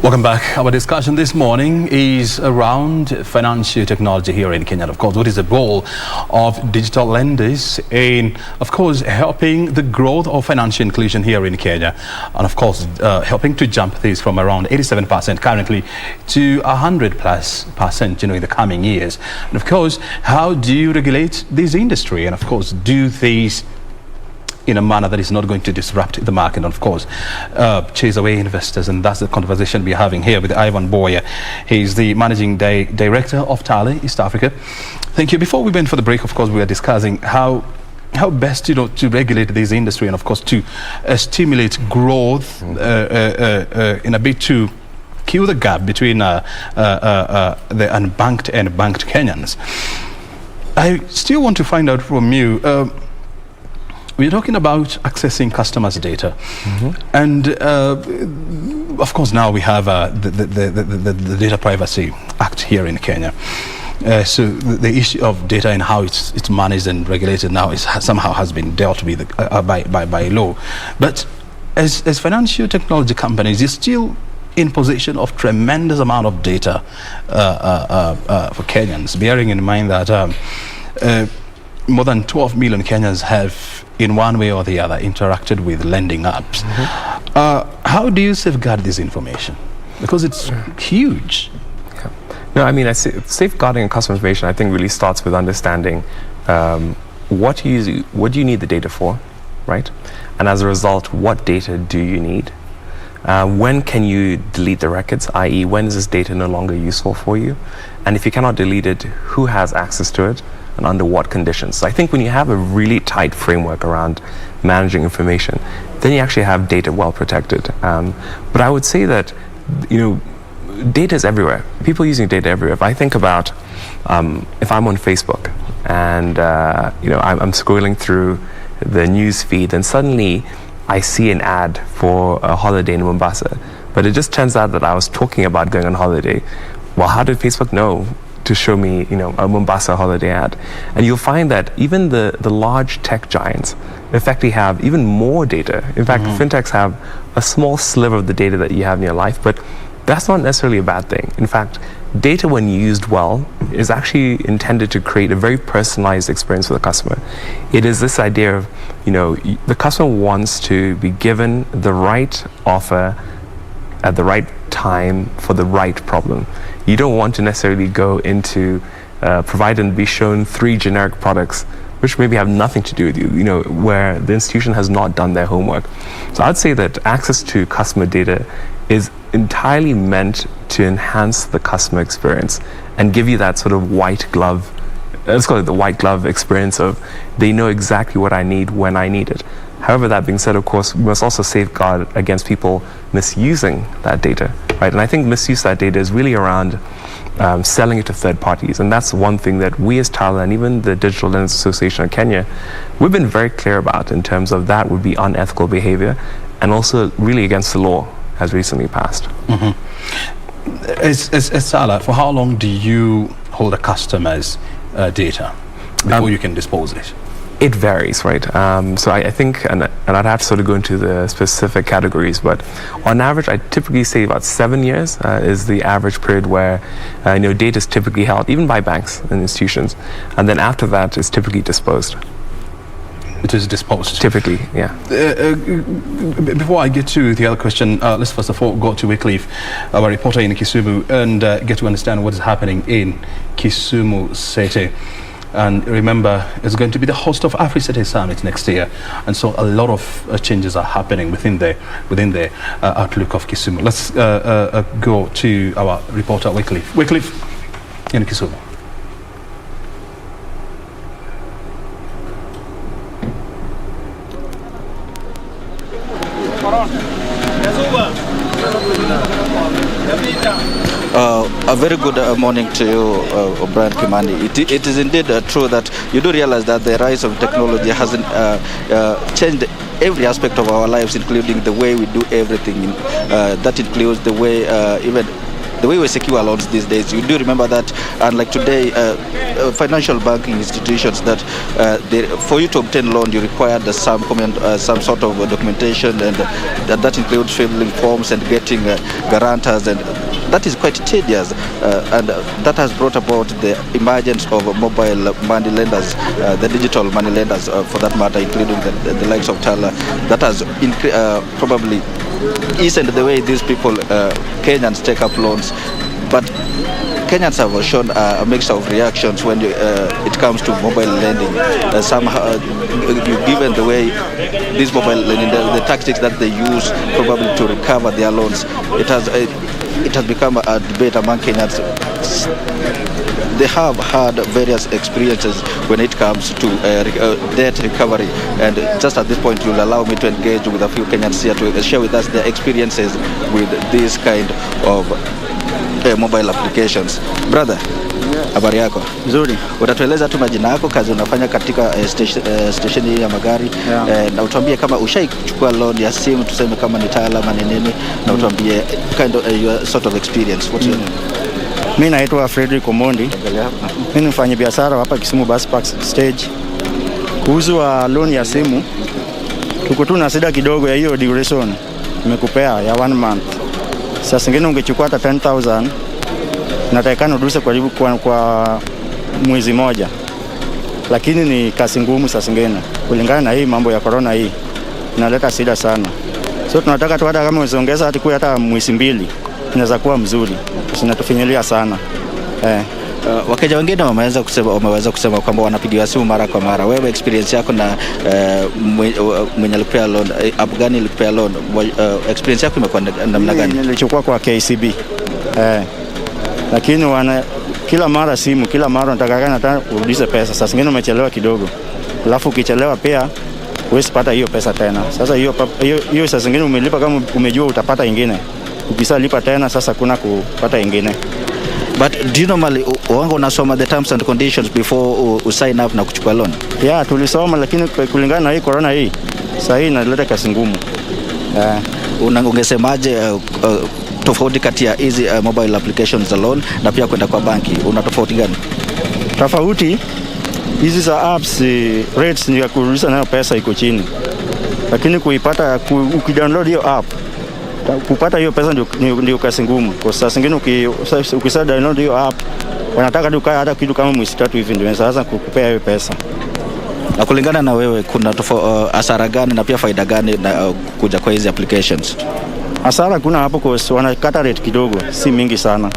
S20: Welcome back. Our discussion this morning is around financial technology here in Kenya. Of course, what is the role of digital lenders in, of course, helping the growth of financial inclusion here in Kenya, and of course, helping to jump this from around 87% currently to 100+%, in the coming years. And of course, how do you regulate this industry? And of course, do these in a manner that is not going to disrupt the market and, of course, chase away investors. And that's the conversation we're having here with Ivan Boyer. He's the Managing Director of Tale East Africa. Thank you. Before we went for the break, of course, we were discussing how best, to regulate this industry and, of course, to stimulate growth in a bit to kill the gap between the unbanked and banked Kenyans. I still want to find out from you, we're talking about accessing customers' data, and of course now we have the Data Privacy Act here in Kenya. So the issue of data and how it's managed and regulated now somehow has been dealt with by law. But as financial technology companies, you're still in possession of tremendous amount of data for Kenyans, bearing in mind that more than 12 million Kenyans have, in one way or the other, interacted with lending apps. How do you safeguard this information? Because it's huge.
S21: Yeah. No, I mean, safeguarding customer information, I think, really starts with understanding what do you need the data for, right? And as a result, what data do you need? When can you delete the records, i.e. when is this data no longer useful for you? And if you cannot delete it, who has access to it and under what conditions? So I think when you have a really tight framework around managing information, then you actually have data well protected. But I would say that, data is everywhere. People using data everywhere. If I think about if I'm on Facebook and I'm scrolling through the news feed and suddenly I see an ad for a holiday in Mombasa, but it just turns out that I was talking about going on holiday. Well, how did Facebook know to show me, a Mombasa holiday ad? And you'll find that even the large tech giants effectively have even more data. In fact, fintechs have a small sliver of the data that you have in your life, but that's not necessarily a bad thing. In fact, data, when used well, is actually intended to create a very personalized experience for the customer. It is this idea of, the customer wants to be given the right offer at the right time for the right problem. You don't want to necessarily go into provide and be shown 3 generic products which maybe have nothing to do with you, where the institution has not done their homework. So I'd say that access to customer data is entirely meant to enhance the customer experience and give you that sort of white glove, let's call it the white glove experience of they know exactly what I need when I need it. However, that being said, of course, we must also safeguard against people misusing that data, right? And I think misuse of that data is really around selling it to third parties. And that's one thing that we as Tala and even the Digital Lenders Association of Kenya, we've been very clear about in terms of that would be unethical behavior and also really against the law has recently passed.
S20: As Tala, for how long do you hold a customer's data before you can dispose it?
S21: It varies, right? So I think, and I'd have to sort of go into the specific categories, but on average, I typically say about 7 years is the average period where data is typically held, even by banks and institutions, and then after that, it's typically disposed.
S20: It is disposed?
S21: Typically, yeah.
S20: Before I get to the other question, let's first of all go to Wycliffe, our reporter in Kisumu, and get to understand what is happening in Kisumu City. And remember, it's going to be the host of AfriCity Summit next year, and so a lot of changes are happening within the outlook of Kisumu. Let's go to our reporter Wycliffe. Wycliffe in Kisumu.
S7: A very good morning to you, Brian Kimani. It is indeed true that you do realize that the rise of technology hasn't changed every aspect of our lives, including the way we do everything. That includes the way even the way we secure loans these days. You do remember that, unlike today, financial banking institutions, that for you to obtain loan, you required some sort of documentation, and that includes filling forms and getting guarantors, and that is quite tedious, and that has brought about the emergence of mobile money lenders, the digital money lenders, for that matter, including the likes of Tala. That has probably eased the way these people, Kenyans, take up loans. But Kenyans have shown a mix of reactions when it comes to mobile lending. Somehow, given the way this mobile lending, the tactics that they use probably to recover their loans, it has become a debate among Kenyans. They have had various experiences when it comes to debt recovery, and just at this point, you'll allow me to engage with a few Kenyans here to share with us their experiences with this kind of mobile applications. Brother, habari yako?
S10: Nzuri.
S7: Utatueleza tu majina yako, kazi unafanya katika station hii ya magari, na utuambie kama ushaichukua loan ya simu, tuseme kama ni Tala ama nini, na utuambie kind of your sort of experience. What's your name?
S10: Mimi naitwa Frederick Omondi. Mimi ni mfanyabiashara hapa Kisumu Bus Park Stage. Kuhusu loan ya simu, tuko tu na shida kidogo ya hiyo duration nimekupea ya 1 month. Sasa singine ungechukua hata 10,000 natakana uduse karibu kwa mwezi moja, lakini ni kazi ngumu. Sasa singine kulingana na hii mambo ya corona hii inaleta shida sana, so tunataka tu hata kama usiongeza hata mwezi 2 inaweza kuwa mzuri, sinatufinyilia sana.
S7: Wakeja wengine wameweza kusema kwamba wanapigiwa simu mara kwa mara. Wewe experience yako na mwenye alipea loan, app gani alipea loan, experience yako imekuwa namna gani?
S10: Nilichukua kwa KCB, lakini kila mara nataka kurudisha pesa. Sasa ngine umechelewa kidogo, alafu ukichelewa pia huwezi pata hiyo pesa tena. Sasa hiyo sasa ngine umelipa kama umejua utapata ingine, ukisalipa tena sasa kuna kupata ingine.
S7: But do you normally unasoma the terms and conditions before you sign up na kuchukua loan?
S10: Yeah, tulisoma, lakini kulingana na hii corona hii sasa hii inaleta kazi ngumu.
S7: Ungesemaje tofauti kati ya hizi mobile applications za loan na pia kwenda kwa banki, una tofauti gani?
S10: Tofauti hizi za apps, rates ni ya kurudisha nayo pesa iko chini, lakini kuipata ukidownload hiyo app kupata hiyo pesa ndio kazi ngumu. Kwa sasa nyingine ukisha download hiyo app wanataka duka hata kitu kama mwezi 3 hivi ndio sasa kukupea hiyo pesa.
S7: Na kulingana na wewe, kuna hasara gani na pia faida gani na kuja kwa hizi applications?
S10: Hasara kuna hapo kwa wanakata rate kidogo, si mingi sana.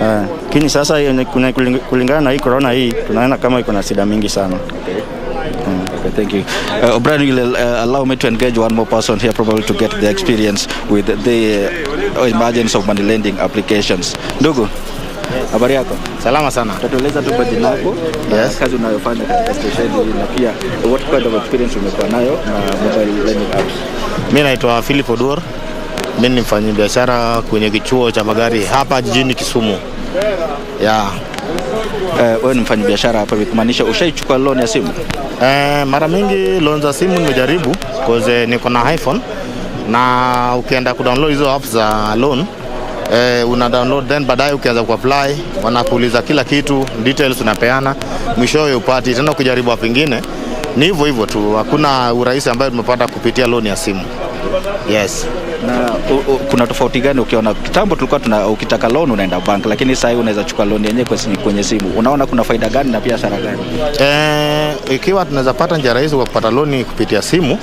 S10: Lakini sasa kulingana na hii corona hii tunaona kama iko na shida mingi sana.
S7: Okay, thank you. O'Brien, will allow me to engage one more person here probably to get the experience with the emergence of money lending applications. Ndugu, habari yako?
S9: Salama sana.
S7: Tatueleza tu majina yako, kazi unayofanya katika station hii na pia what kind of experience umekuwa nayo na mobile lending apps.
S9: Mimi naitwa Philip Odur. Mimi ni mfanyabiashara kwenye kichuo cha magari hapa jijini Kisumu.
S7: Wewe ni mfanyabiashara hapa, kumaanisha ushaichukua loan ya simu?
S9: Mara mingi loan za simu nimejaribu because niko na iPhone, na ukienda kudownload hizo apps za loan una download, then baadaye ukianza kuapply wanakuuliza kila kitu, details unapeana, mwishowe upati tena kujaribu app nyingine. Ni hivyo hivyo tu, hakuna urahisi ambayo tumepata kupitia loan ya simu. Yes.
S7: Na kuna tofauti gani ukiona kitambo tulikuwa ukitaka loan unaenda bank, lakini sasa hivi unaweza chukua loan yenyewe kwenye simu? Unaona kuna faida gani na pia hasara gani?
S9: Ikiwa tunaweza pata njia rahisi kwa kupata loan kupitia simu,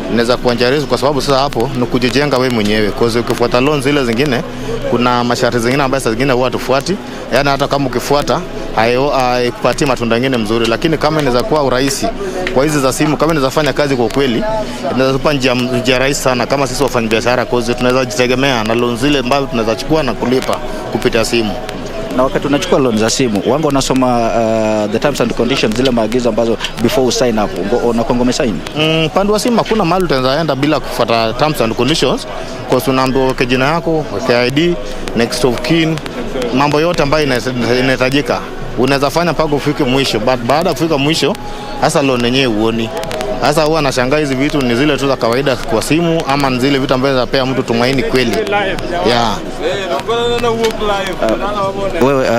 S9: inaweza kuwa njia rahisi kwa sababu sasa hapo ni kujijenga wewe mwenyewe. Kwa sababu ukifuata loan zile zingine kuna masharti zingine ambazo saa zingine huwa tufuati. Yaani hata kama ukifuata haikupatii matunda mengine mzuri, lakini kama inaweza kuwa urahisi kwa hizi za simu, kama inaweza fanya kazi kwa kweli, inaweza kupa njia rahisi sana kama sisi wafanyabiashara, kwa sababu tunaweza jitegemea na loan zile ambazo tunaweza chukua na kulipa kupitia simu.
S7: Na wakati unachukua loan za simu, wangu unasoma the terms and conditions, zile maagizo ambazo before you sign up unakonga umesign?
S9: Pande wa simu hakuna mahali utaweza enda bila kufuata terms and conditions, kwa sababu unaambiwa weke jina yako, weke ID, next of kin, mambo yote ambayo inahitajika. Unaweza fanya mpaka ufike mwisho, but baada ya kufika mwisho hasa loan yenyewe uoni. Sasa huwa nashangaa hizi vitu ni zile tu za kawaida kwa simu ama ni zile vitu ambazo zinapea mtu tumaini kweli.
S7: Wewe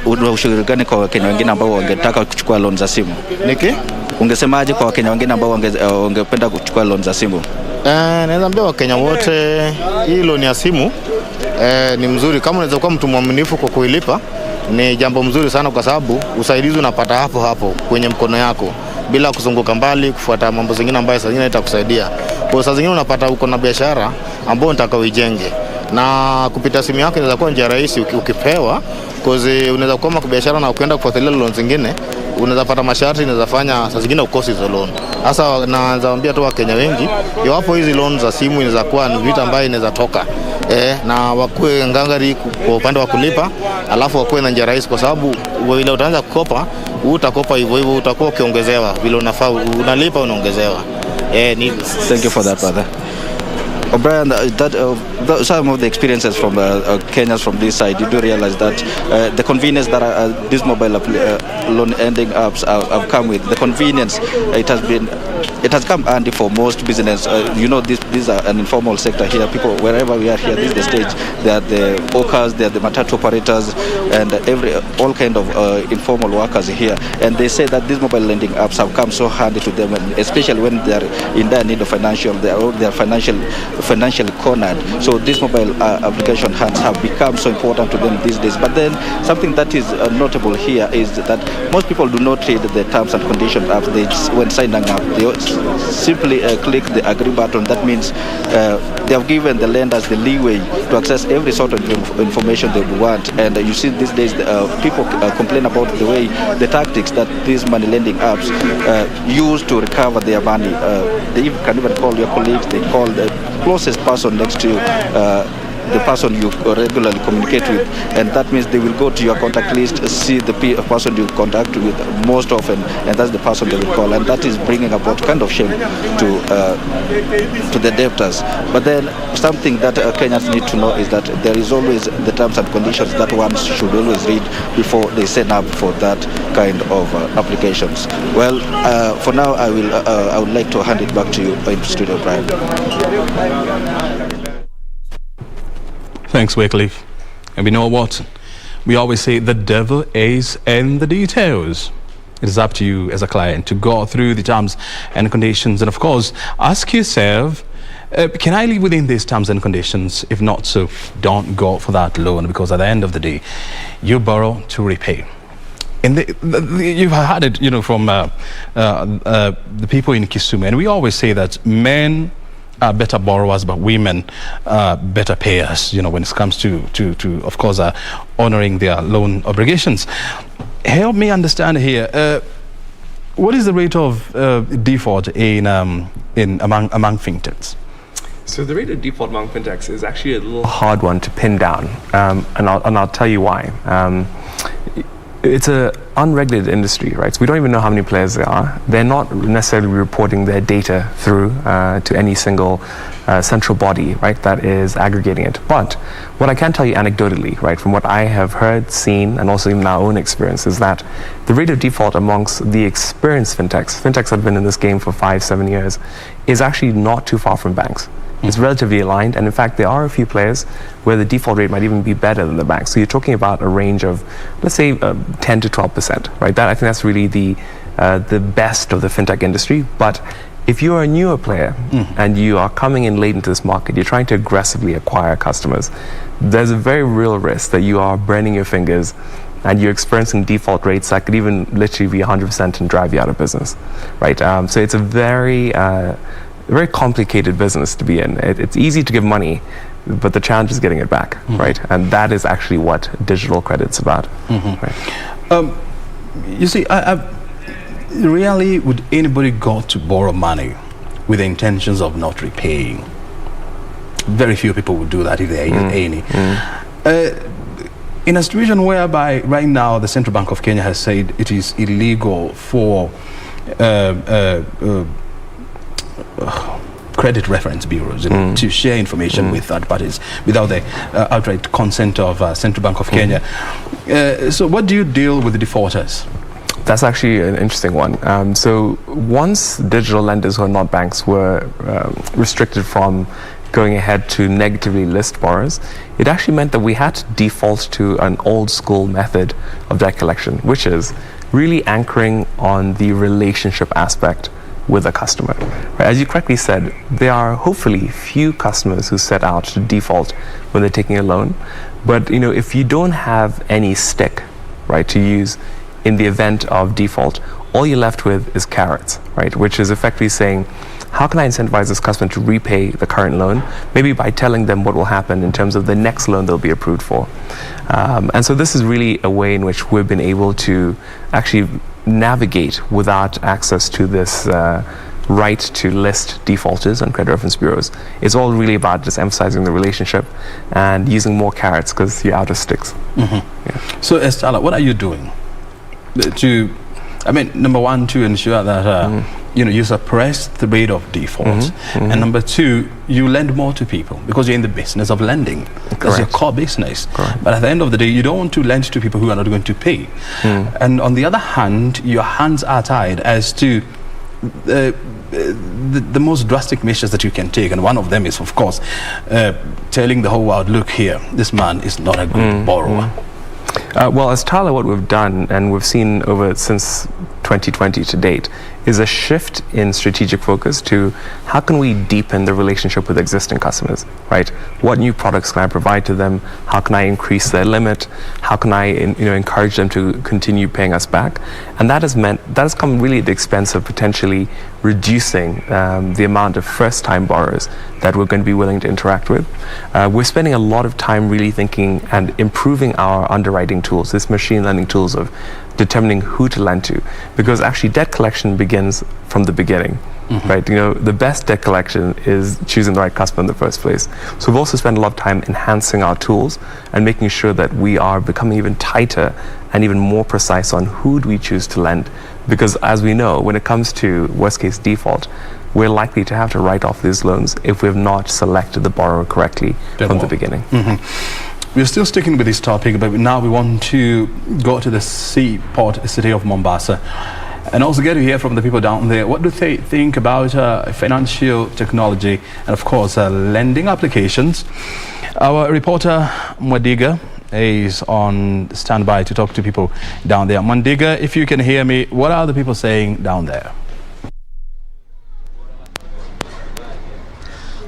S7: una ushauri gani kwa Wakenya wengine ambao wangetaka kuchukua loan za simu?
S9: Niki?
S7: Ungesemaje kwa Wakenya wengine ambao wangependa kuchukua loan za simu?
S9: Naweza ambia Wakenya wote hii loan ya simu ni mzuri kama unaweza kuwa mtu mwaminifu kwa kuilipa. Ni jambo mzuri sana kwa sababu usaidizi unapata hapo hapo kwenye mkono yako bila kuzunguka mbali kufuata mambo zingine ambayo saa zingine itakusaidia. Kwa saa zingine unapata uko na biashara ambayo unataka uijenge, na kupitia simu yako inaweza kuwa njia rahisi ukipewa, because unaweza kuwa kwa biashara na ukienda kufuatilia loan zingine unaweza pata masharti, inaweza fanya saa zingine ukosi hizo loan. Sasa naanza kuambia tu Wakenya wengi, iwapo hizi loan za simu inaweza kuwa ni vitu ambayo inaweza toka na wakuwe ngangari kwa upande wa kulipa, alafu wakuwe na njia rahisi, kwa sababu vile utaanza kukopa utakopa hivyo hivyo, utakuwa ukiongezewa vile unafaa, unalipa unaongezewa.
S7: Thank you for that, brother. O'Brien, some of the experiences from Kenyans from this side, you do realize that the convenience that these mobile loan lending apps have come with, the convenience, it has come handy for most business. These are an informal sector here. People, wherever we are here, this is the stage. They are the hawkers, they are the matatu operators, and all kind of informal workers here. And they say that these mobile lending apps have come so handy to them, especially when they are in their need of they are financially cornered. So these mobile application have become so important to them these days. But then something that is notable here is that most people do not read the terms and conditions apps. When signing up, they simply click the agree button. That means they have given the lenders the leeway to access every sort of information they want. And you see these days people complain about the way, the tactics that these money lending apps use to recover their money. They can even call your colleagues, they call the closest person next to you, the person you regularly communicate with, and that means they will go to your contact list, see the person you contact with most often, and that's the person they will call, and that is bringing about kind of shame to the debtors. But then something that Kenyans need to know is that there is always the terms and conditions that one should always read before they sign up for that kind of applications. Well, for now I would like to hand it back to you in studio, Brian.
S20: Thanks, Wycliffe. And we know what? We always say the devil is in the details. It is up to you as a client to go through the terms and conditions and, of course, ask yourself, can I live within these terms and conditions? If not so, don't go for that loan, because at the end of the day, you borrow to repay. And you've had it, from the people in Kisumu. And we always say that men are better borrowers, but women are better payers, when it comes to of course, honoring their loan obligations. Help me understand here, what is the rate of default among fintechs?
S21: So the rate of default among fintechs is actually a little hard one to pin down, and I'll tell you why. It's an unregulated industry, right? So we don't even know how many players there are. They're not necessarily reporting their data through to any single central body, right, that is aggregating it. But what I can tell you anecdotally, right, from what I have heard, seen, and also in our own experience, is that the rate of default amongst the experienced fintechs that have been in this game for 5-7 years, is actually not too far from banks. It's relatively aligned, and in fact there are a few players where the default rate might even be better than the banks. So you're talking about a range of, let's say, 10 to 12%, right? I think that's really the best of the fintech industry. But if you're a newer player and you are coming in late into this market, you're trying to aggressively acquire customers, there's a very real risk that you are burning your fingers and you're experiencing default rates that could even literally be 100% and drive you out of business, right? So it's a very complicated business to be in. It's easy to give money, but the challenge is getting it back, right? And that is actually what digital credit's about. Right?
S20: You see, rarely would anybody go to borrow money with the intentions of not repaying. Very few people would do that if there are any. In a situation whereby right now the Central Bank of Kenya has said it is illegal for credit reference bureaus to share information with third parties without the outright consent of Central Bank of Kenya. So what do you deal with the defaulters?
S21: That's actually an interesting one. So once digital lenders who are not banks were restricted from going ahead to negatively list borrowers, it actually meant that we had to default to an old school method of debt collection, which is really anchoring on the relationship aspect with a customer. Right? As you correctly said, there are hopefully few customers who set out to default when they're taking a loan. But if you don't have any stick, right, to use in the event of default, all you're left with is carrots, right? Which is effectively saying, how can I incentivize this customer to repay the current loan? Maybe by telling them what will happen in terms of the next loan they'll be approved for. And so this is really a way in which we've been able to actually navigate without access to this right to list defaulters on credit reference bureaus. It's all really about just emphasizing the relationship and using more carrots because you're out of sticks.
S20: So Estella, what are you doing to, number one, to ensure that you suppress the rate of defaults, and number two, you lend more to people because you're in the business of lending. That's your core business. But at the end of the day, you don't want to lend to people who are not going to pay. And on the other hand, your hands are tied as to the most drastic measures that you can take, and one of them is, of course, telling the whole world, look here, this man is not a good borrower.
S21: Well, as Tala, what we've done, and we've seen since 2020 to date, is a shift in strategic focus to how can we deepen the relationship with existing customers, right? What new products can I provide to them? How can I increase their limit? How can I encourage them to continue paying us back? And that has come really at the expense of potentially reducing the amount of first-time borrowers that we're going to be willing to interact with. We're spending a lot of time really thinking and improving our underwriting tools, this machine learning tools of determining who to lend to, because actually debt collection begins from the beginning, right? The best debt collection is choosing the right customer in the first place. So we've also spent a lot of time enhancing our tools and making sure that we are becoming even tighter and even more precise on who do we choose to lend, because as we know, when it comes to worst case default, we're likely to have to write off these loans if we have not selected the borrower correctly from the beginning.
S20: We're still sticking with this topic, but now we want to go to the seaport city of Mombasa and also get to hear from the people down there. What do they think about financial technology and, of course, lending applications? Our reporter, Mwadiga, is on standby to talk to people down there. Mwadiga, if you can hear me, what are the people saying down there?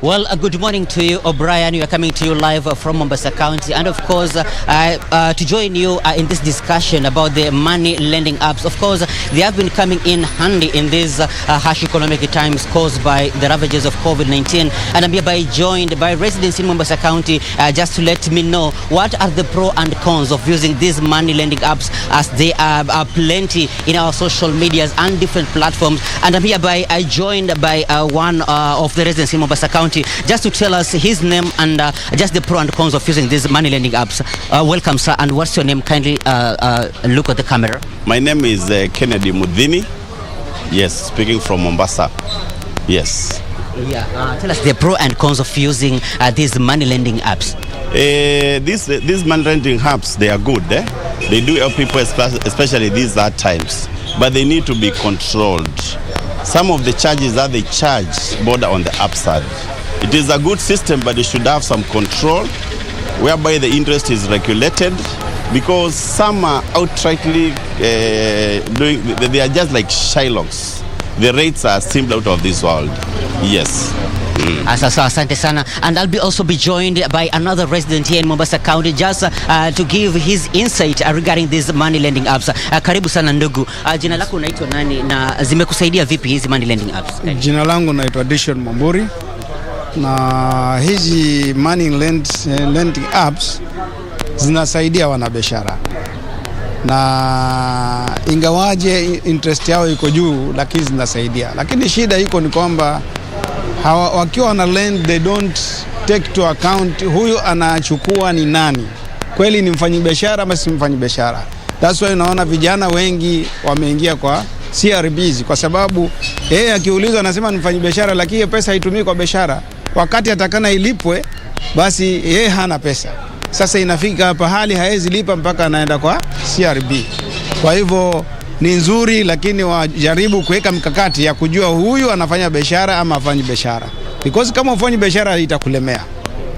S11: Well, good morning to you, O'Brien. We are coming to you live from Mombasa County, and of course, to join you in this discussion about the money lending apps. Of course, they have been coming in handy in these harsh economic times caused by the ravages of COVID-19. And I'm hereby joined by residents in Mombasa County just to let me know what are the pros and cons of using these money lending apps, as they are plenty in our social medias and different platforms. And I'm hereby joined by one of the residents in Mombasa County just to tell us his name and just the pros and cons of using these money lending apps. Welcome, sir, and what's your name? Kindly look at the camera.
S12: My name is Kennedy Mudhini. Yes, speaking from Mombasa. Yes.
S11: Yeah, tell us the pros and cons of using these money lending apps.
S12: These money lending apps, they are good. They do help people, especially these hard times, but they need to be controlled. Some of the charges that they charge border on the upside. It is a good system, but it should have some control, whereby the interest is regulated, because some are outrightly they are just like Shylocks. The rates are simply out of this world. Yes.
S11: Asante sana. And I'll also be joined by another resident here in Mombasa County just to give his insight regarding these money lending apps. Karibu sana ndugu. Jina lako unaitwa nani na zimekusaidia vipi hizi money lending apps?
S13: Jina langu naitwa Dishon Mamburi, na hizi money lending apps zinasaidia wanabiashara, na ingawaje interest yao iko juu, lakini zinasaidia. Lakini shida iko ni kwamba wakiwa wana lend, they don't take to account huyu anachukua ni nani, kweli ni mfanyabiashara ama si mfanyabiashara. That's why unaona vijana wengi wameingia kwa CRBs, kwa sababu yeye akiulizwa anasema ni mfanyabiashara, lakini pesa haitumii kwa biashara. Wakati atakana ilipwe, basi yeye hana pesa. Sasa inafika hapa hali haezi lipa mpaka anaenda kwa CRB. Kwa hivyo ni nzuri, lakini wajaribu kuweka mkakati ya kujua huyu anafanya biashara ama afanyi biashara, because kama ufanyi biashara itakulemea.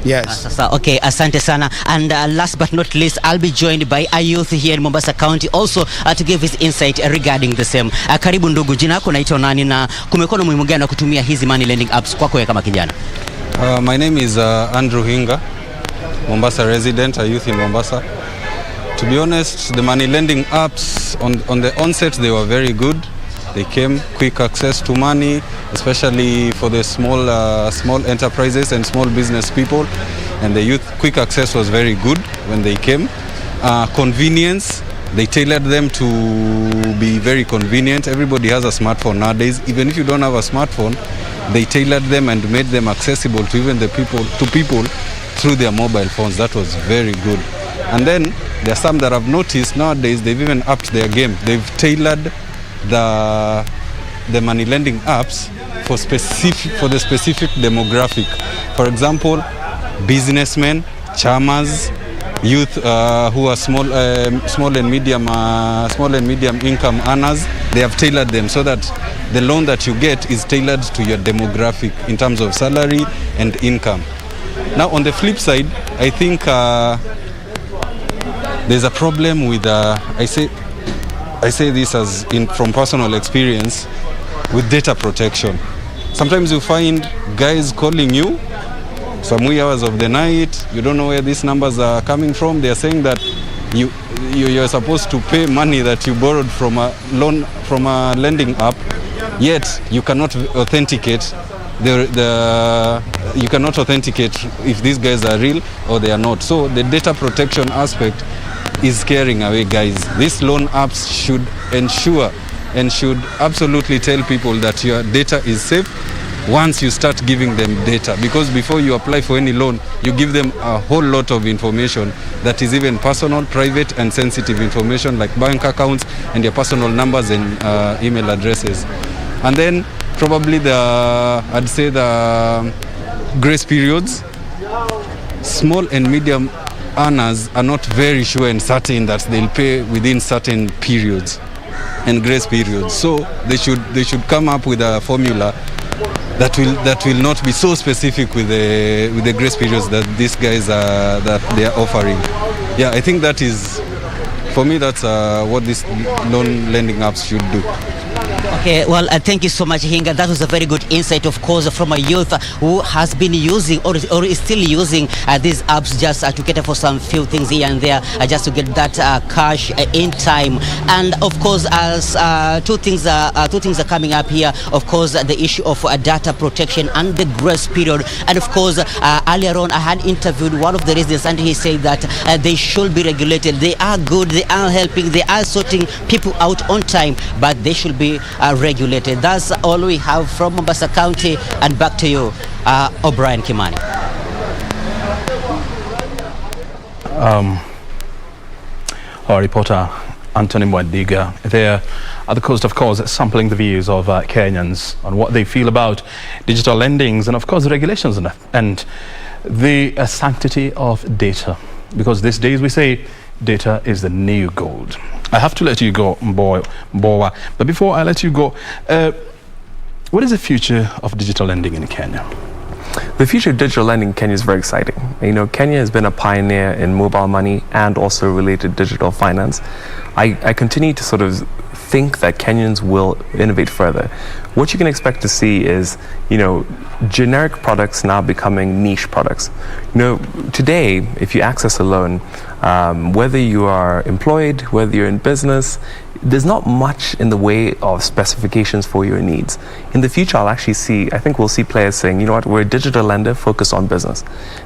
S13: Yes.
S11: Sasa, okay, asante sana. And last but not least, I'll be joined by a youth here in Mombasa County also to give his insight regarding the same. Karibu ndugu, jina lako naitwa nani na kumekuwa na muhimu gani kutumia hizi money lending apps kwako wewe kama kijana?
S14: My name is Andrew Hinga, Mombasa resident, a youth in Mombasa. To be honest, the money lending apps on the onset, they were very good. They came quick access to money, especially for the small enterprises and small business people. And the youth, quick access was very good when they came. Convenience, they tailored them to be very convenient. Everybody has a smartphone nowadays. Even if you don't have a smartphone, they tailored them and made them accessible to even people through their mobile phones. That was very good. And then there are some that I've noticed nowadays, they've even upped their game. They've tailored the money lending apps for the specific demographic. For example, businessmen, chamas, youth who are small and medium income earners. They have tailored them so that the loan that you get is tailored to your demographic in terms of salary and income. Now on the flip side, I think there's a problem with I say this from personal experience, with data protection. Sometimes you find guys calling you some wee hours of the night. You don't know where these numbers are coming from. They are saying that you're supposed to pay money that you borrowed from a lending app, yet you cannot authenticate you cannot authenticate if these guys are real or they are not. So the data protection aspect is scaring away guys. These loan apps should ensure and should absolutely tell people that your data is safe once you start giving them data, because before you apply for any loan, you give them a whole lot of information that is even personal, private and sensitive information like bank accounts and your personal numbers and email addresses. And then probably I'd say the grace periods. Small and medium earners are not very sure and certain that they'll pay within certain periods and grace periods. So they should come up with a formula that will not be so specific with the grace periods that these guys that they are offering. Yeah, I think that is, for me, that's what these loan lending apps should do.
S11: Okay, well, thank you so much, Hinga. That was a very good insight, of course, from a youth who has been using or is still using these apps just to cater for some few things here and there, just to get that cash in time. And of course, as two things are coming up here. Of course, the issue of data protection and the grace period. And of course, earlier on, I had interviewed one of the residents, and he said that they should be regulated. They are good. They are helping. They are sorting people out on time, but they should be regulated. That's all we have from Mombasa County, and back to you, O'Brien Kimani.
S20: Our reporter Anthony Mwadiga there at the coast, of course, sampling the views of Kenyans on what they feel about digital lendings and, of course, the regulations and the sanctity of data. Because these days we say data is the new gold. I have to let you go, Mbowa. But before I let you go, what is the future of digital lending in Kenya?
S21: The future of digital lending in Kenya is very exciting. You know, Kenya has been a pioneer in mobile money and also related digital finance. I continue to sort of think that Kenyans will innovate further. What you can expect to see is, you know, generic products now becoming niche products. You know, today, if you access a loan, whether you are employed, whether you're in business, there's not much in the way of specifications for your needs. In the future, I think we'll see players saying, you know what, we're a digital lender focused on business.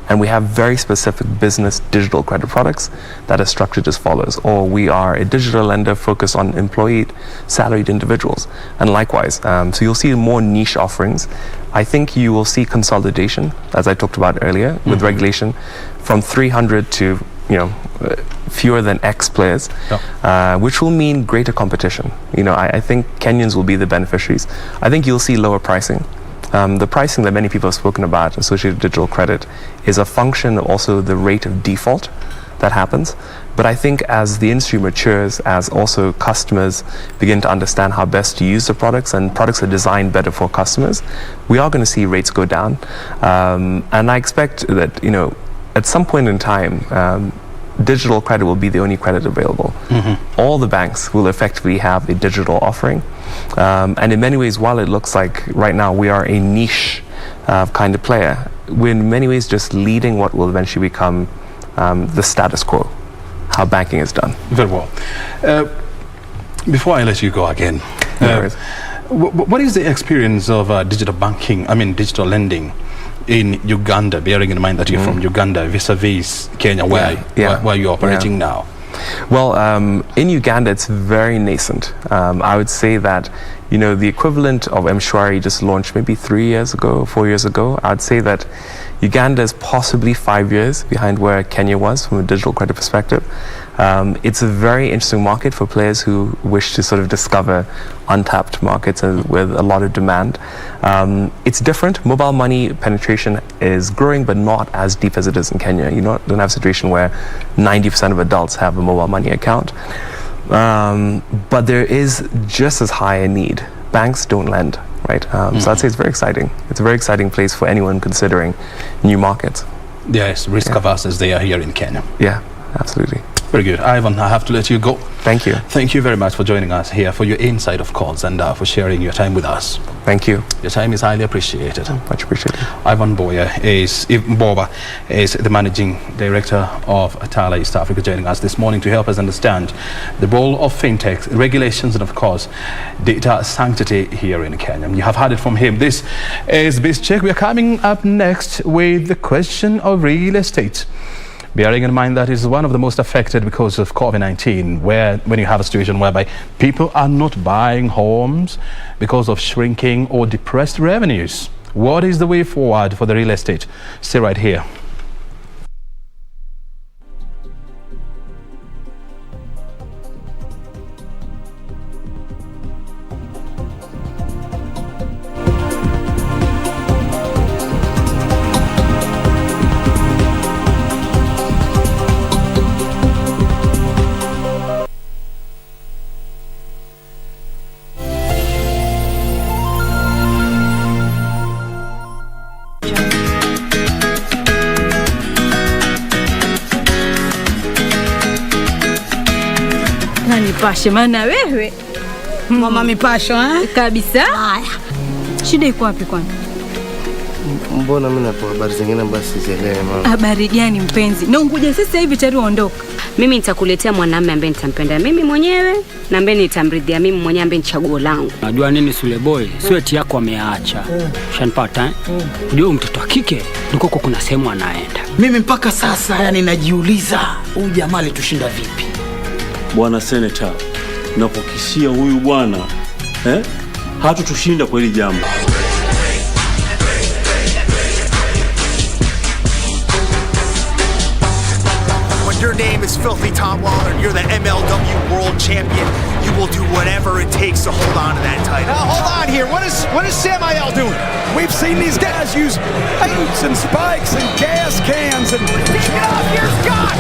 S21: And we have very specific business digital credit products that are structured as follows. Or we are a digital lender focused on employed, salaried individuals. And likewise, so you'll see more niche offerings. I think you will see consolidation, as I talked about earlier, with regulation from 300 to, you know, fewer than X players, which will mean greater competition. You know, I think Kenyans will be the beneficiaries. I think you'll see lower pricing. The pricing that many people have spoken about associated with digital credit is a function of also the rate of default that happens. But I think as the industry matures, as also customers begin to understand how best to use the products and products are designed better for customers, we are going to see rates go down. And I expect that, you know, at some point in time, digital credit will be the only credit available. All the banks will effectively have a digital offering. And in many ways, while it looks like right now we are a niche kind of player, we're in many ways just leading what will eventually become the status quo, how banking is done.
S20: Very well. Before I let you go again, what is the experience of digital banking, digital lending in Uganda, bearing in mind that you're from Uganda, vis-a-vis Kenya, where you're operating now?
S21: Well, in Uganda, it's very nascent. I would say that, you know, the equivalent of M-Shwari just launched maybe 4 years ago. I'd say that Uganda is possibly 5 years behind where Kenya was from a digital credit perspective. It's a very interesting market for players who wish to sort of discover untapped markets and with a lot of demand. It's different. Mobile money penetration is growing, but not as deep as it is in Kenya. You don't have a situation where 90% of adults have a mobile money account. But there is just as high a need. Banks don't lend, right? So I'd say it's very exciting. It's a very exciting place for anyone considering new markets.
S20: Yes, risk-averse as they are here in Kenya.
S21: Yeah, absolutely.
S20: Very good. Ivan, I have to let you go.
S21: Thank you.
S20: Thank you very much for joining us here, for your insight, of course, and for sharing your time with us.
S21: Thank you.
S20: Your time is highly appreciated.
S21: Much appreciated.
S20: Ivan Mbowa is the Managing Director of Tala East Africa, joining us this morning to help us understand the role of fintech, regulations, and of course, data sanctity here in Kenya. You have heard it from him. This is BizCheck. We are coming up next with the question of real estate. Bearing in mind that is one of the most affected because of COVID-19, when you have a situation whereby people are not buying homes because of shrinking or depressed revenues. What is the way forward for the real estate? Stay right here.
S23: Nipashe maana wewe Mama mipasho
S1: Kabisa.
S23: Haya. Shida iko wapi kwani?
S2: Mbona mimi napo habari zingine basi sielewi mama.
S1: Habari gani mpenzi? Na unkuja sasa hivi tayari uondoka.
S4: Mimi nitakuletea mwanamume ambaye nitampenda mimi mwenyewe na ambaye nitamridhia mimi mwenyewe ambaye ni chaguo langu.
S16: Unajua nini Sule boy? Sweat yako ameacha. Shanipata Unajua mtoto wa kike ndiko kuna sehemu anaenda.
S22: Mimi mpaka sasa yani najiuliza huyu jamaa alitushinda vipi?
S26: Bwana Senator, nakukisia huyu bwana hatutushinda kwa hili jambo.
S6: Your name is Filthy Tom Waller and you're the MLW World Champion, you will do whatever it takes to hold on to that title.
S27: Now hold on here. What is Samael doing? We've seen these guys use boots and spikes and gas cans and
S6: Take it off, here's Scott!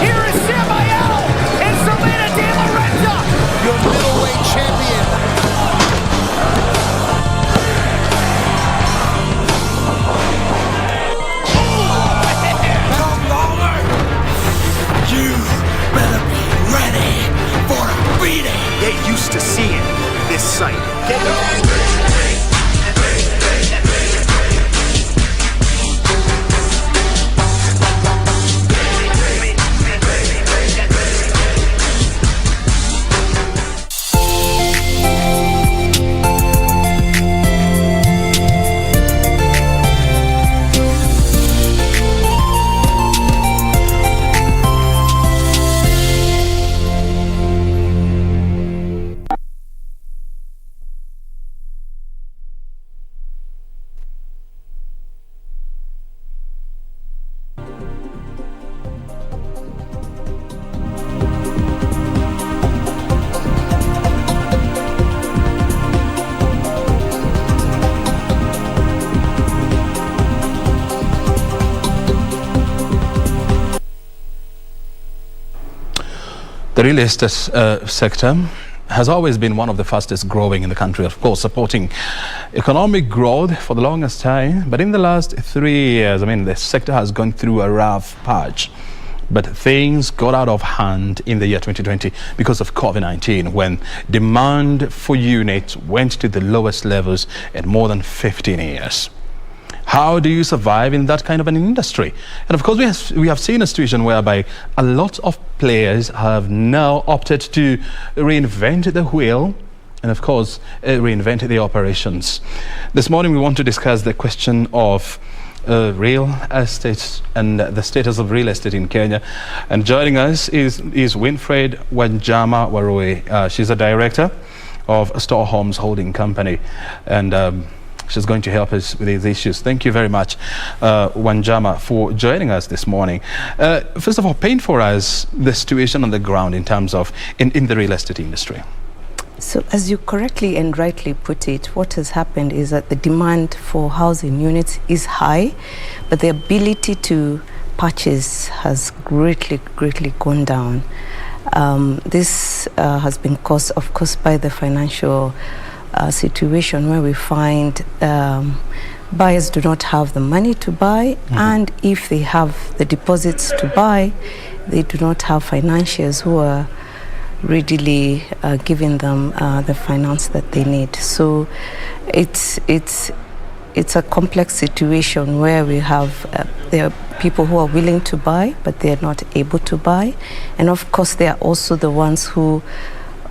S6: Here is Samael and Selena De La Renta, your middleweight champion. Get used to seeing this sight.
S20: The real estate sector has always been one of the fastest growing in the country, of course, supporting economic growth for the longest time. But in the last 3 years, the sector has gone through a rough patch. But things got out of hand in the year 2020 because of COVID-19, when demand for units went to the lowest levels in more than 15 years. How do you survive in that kind of an industry? And of course, we have seen a situation whereby a lot of players have now opted to reinvent the wheel and, of course, reinvent the operations. This morning, we want to discuss the question of real estate and the status of real estate in Kenya. And joining us is Winfred Wanjama Warui. She's a director of Store Homes Holding Company. And she's going to help us with these issues. Thank you very much, Wanjama, for joining us this morning. First of all, paint for us the situation on the ground in terms of in the real estate industry.
S28: So as you correctly and rightly put it, what has happened is that the demand for housing units is high, but the ability to purchase has greatly gone down. This has been caused, of course, by the financial situation where we find buyers do not have the money to buy, and if they have the deposits to buy, they do not have financiers who are readily giving them the finance that they need. So it's a complex situation where we have there are people who are willing to buy, but they are not able to buy, and of course they are also the ones who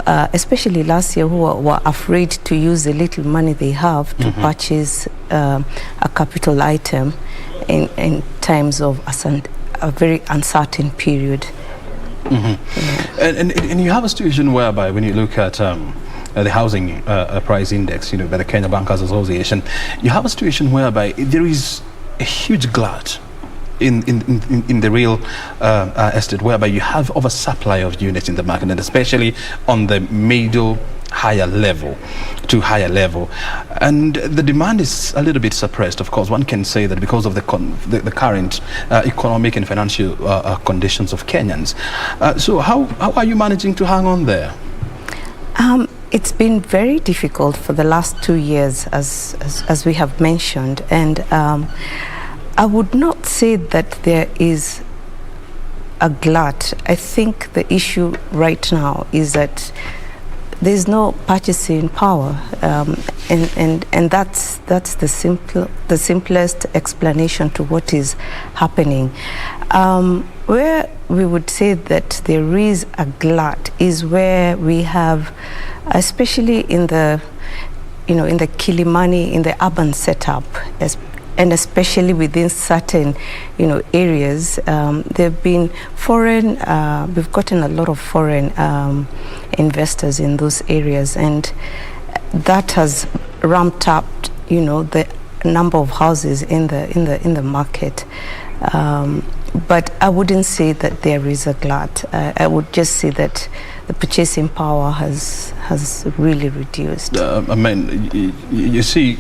S28: especially last year, who were afraid to use the little money they have to purchase a capital item in times of a very uncertain period.
S20: And you have a situation whereby when you look at the housing price index, by the Kenya Bankers Association, you have a situation whereby there is a huge glut in the real estate, whereby you have oversupply of units in the market, and especially on the middle higher level to higher level, and the demand is a little bit suppressed. Of course, one can say that because of the current economic and financial conditions of Kenyans. So how are you managing to hang on there?
S28: It's been very difficult for the last 2 years, as we have mentioned, and I would not say that there is a glut. I think the issue right now is that there's no purchasing power, and that's the simplest explanation to what is happening. Where we would say that there is a glut is where we have, especially in the Kimani, in the urban setup, and especially within certain, areas, there have been foreign. We've gotten a lot of foreign investors in those areas, and that has ramped up, the number of houses in the market. But I wouldn't say that there is a glut. I would just say that the purchasing power has really reduced.
S20: You see,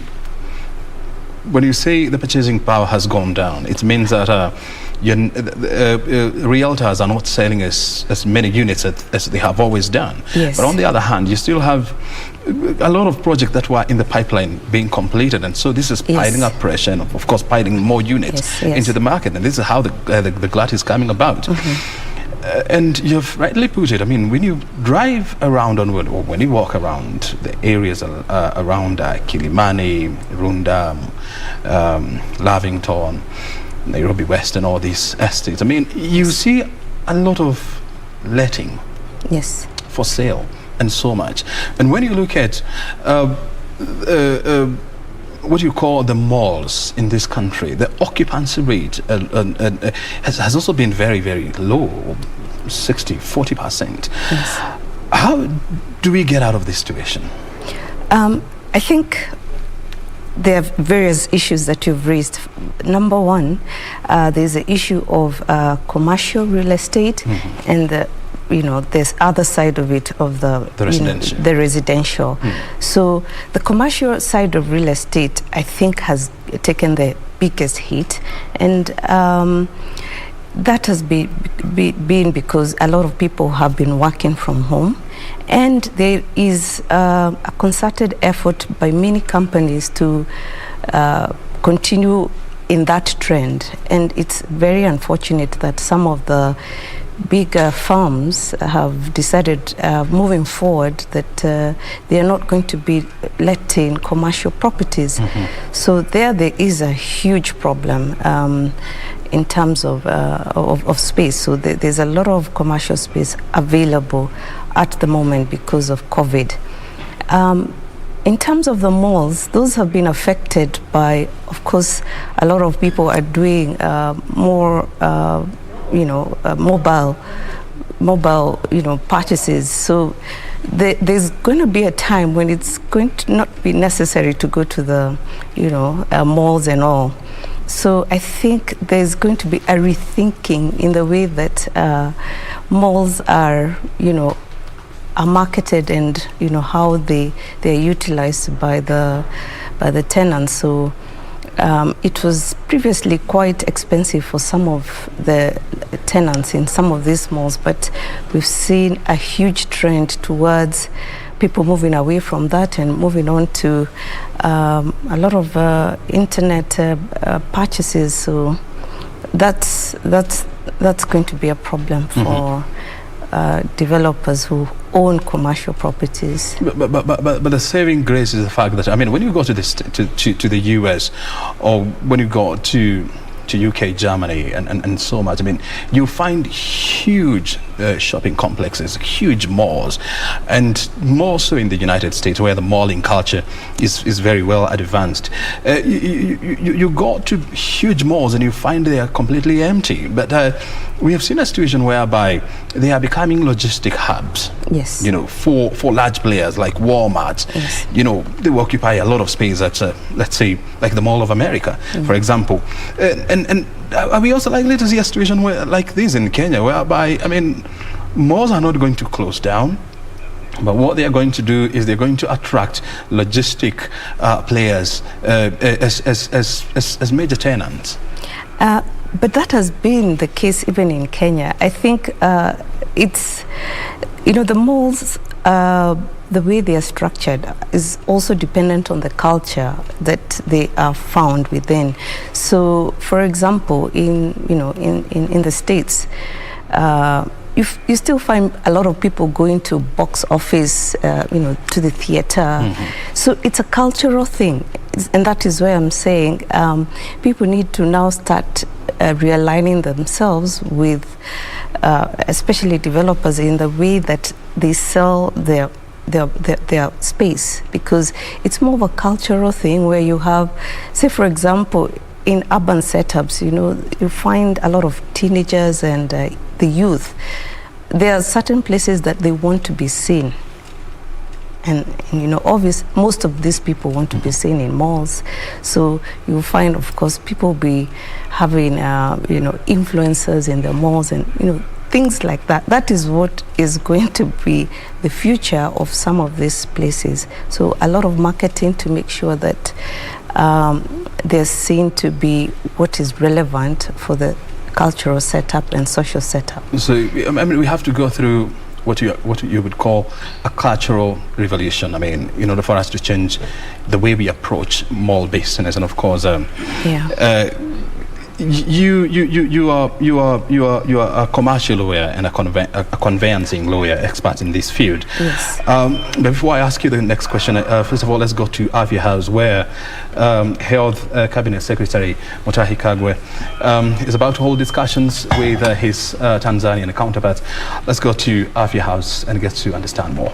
S20: when you say the purchasing power has gone down, it means that realtors are not selling as many units as they have always done.
S28: Yes.
S20: But on the other hand, you still have a lot of projects that were in the pipeline being completed, and so this is piling up pressure and, of course, piling more units into the market, and this is how the glut is coming about. And you've rightly put it. I mean, when you drive around or when you walk around the areas around Kilimani, Runda, Lavington, Nairobi West, and all these estates, I mean, you see a lot of letting, for sale, and so much. And when you look at what you call the malls in this country, the occupancy rate has also been very, very low, 40%. How do we get out of this situation?
S28: I think there are various issues that you've raised. Number one, there's the issue of commercial real estate, and there's other side of it, of the residential. So the commercial side of real estate, I think, has taken the biggest hit, and that has been because a lot of people have been working from home, and there is a concerted effort by many companies to continue in that trend, and it's very unfortunate that some of the bigger firms have decided moving forward that they are not going to be letting commercial properties. So there is a huge problem in terms of space. So there's a lot of commercial space available at the moment because of COVID. In terms of the malls, those have been affected by, of course, a lot of people are doing more mobile purchases. So there's going to be a time when it's going to not be necessary to go to the malls and all. So I think there's going to be a rethinking in the way that malls are marketed, and how they're utilized by the tenants. So it was previously quite expensive for some of the tenants in some of these malls, but we've seen a huge trend towards people moving away from that and moving on to a lot of internet purchases. So that's going to be a problem for developers who own commercial properties.
S20: But the saving grace is the fact that, I mean, when you go to the US, or when you go to UK, Germany, and so much, I mean, you find huge shopping complexes, huge malls, and more so in the United States, where the malling culture is very well advanced. You go to huge malls and you find they are completely empty. But we have seen a situation whereby they are becoming logistic hubs.
S28: Yes.
S20: For large players like Walmart.
S28: Yes.
S20: They occupy a lot of space at, let's say, like the Mall of America, for example. And are we also likely to see a situation like this in Kenya, whereby, I mean, malls are not going to close down, but what they are going to do is they're going to attract logistic players as major tenants?
S28: But that has been the case even in Kenya. I think it's, the malls, the way they are structured is also dependent on the culture that they are found within. So, for example, in the States, you still find a lot of people going to box office, to the theater. So it's a cultural thing. And that is why I'm saying people need to now start realigning themselves with, especially developers, in the way that they sell their space, because it's more of a cultural thing where you have, say for example, in urban setups, you find a lot of teenagers and the youth. There are certain places that they want to be seen. And obviously, most of these people want to be seen in malls. So you'll find, of course, people be having, influencers in the malls and, things like that. That is what is going to be the future of some of these places. So a lot of marketing to make sure that they're seen to be what is relevant for the cultural setup and social setup. So,
S20: we have to go through what you would call a cultural revolution. In order for us to change the way we approach mall business, and of course, you are a commercial lawyer and a conveyancing lawyer, expert in this field.
S28: Yes.
S20: But before I ask you the next question, first of all, let's go to Afya House, where Health Cabinet Secretary Mutahi Kagwe is about to hold discussions with his Tanzanian counterparts. Let's go to Afya House and get to understand more.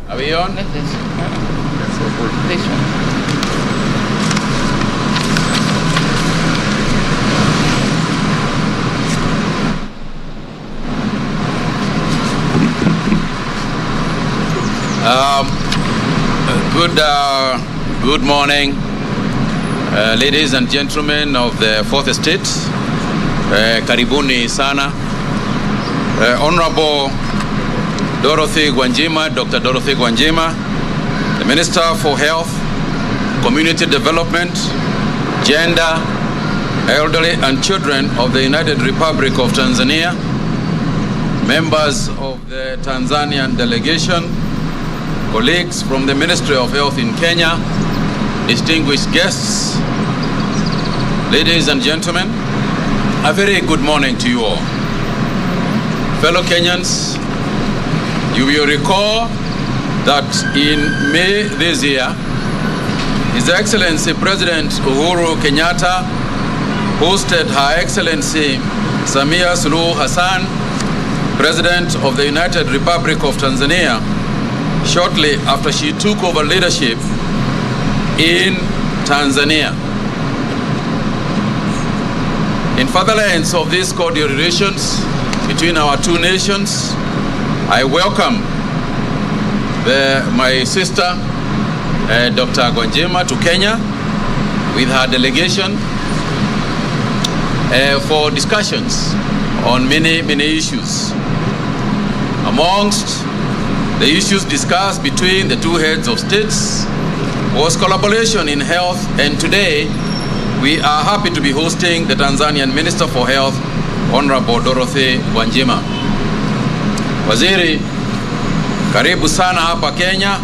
S3: Are we on? This one. Good morning, ladies and gentlemen of the Fourth Estate. Karibuni sana. Honorable Dorothy Gwanjima, Dr. Dorothy Gwanjima, the Minister for Health, Community Development, Gender, Elderly and Children of the United Republic of Tanzania, members of the Tanzanian delegation, colleagues from the Ministry of Health in Kenya, distinguished guests, ladies and gentlemen, a very good morning to you all. Fellow Kenyans, you will recall that in May this year, His Excellency President Uhuru Kenyatta hosted Her Excellency Samia Suluhu Hassan, President of the United Republic of Tanzania, shortly after she took over leadership in Tanzania. In furtherance of these cordial relations between our two nations, I welcome my sister, Dr. Gwanjima, to Kenya with her delegation for discussions on many issues. Amongst the issues discussed between the two heads of states was collaboration in health, and today we are happy to be hosting the Tanzanian Minister for Health, Honorable Dorothy Gwanjima. Waziri, karibu sana hapa Kenya.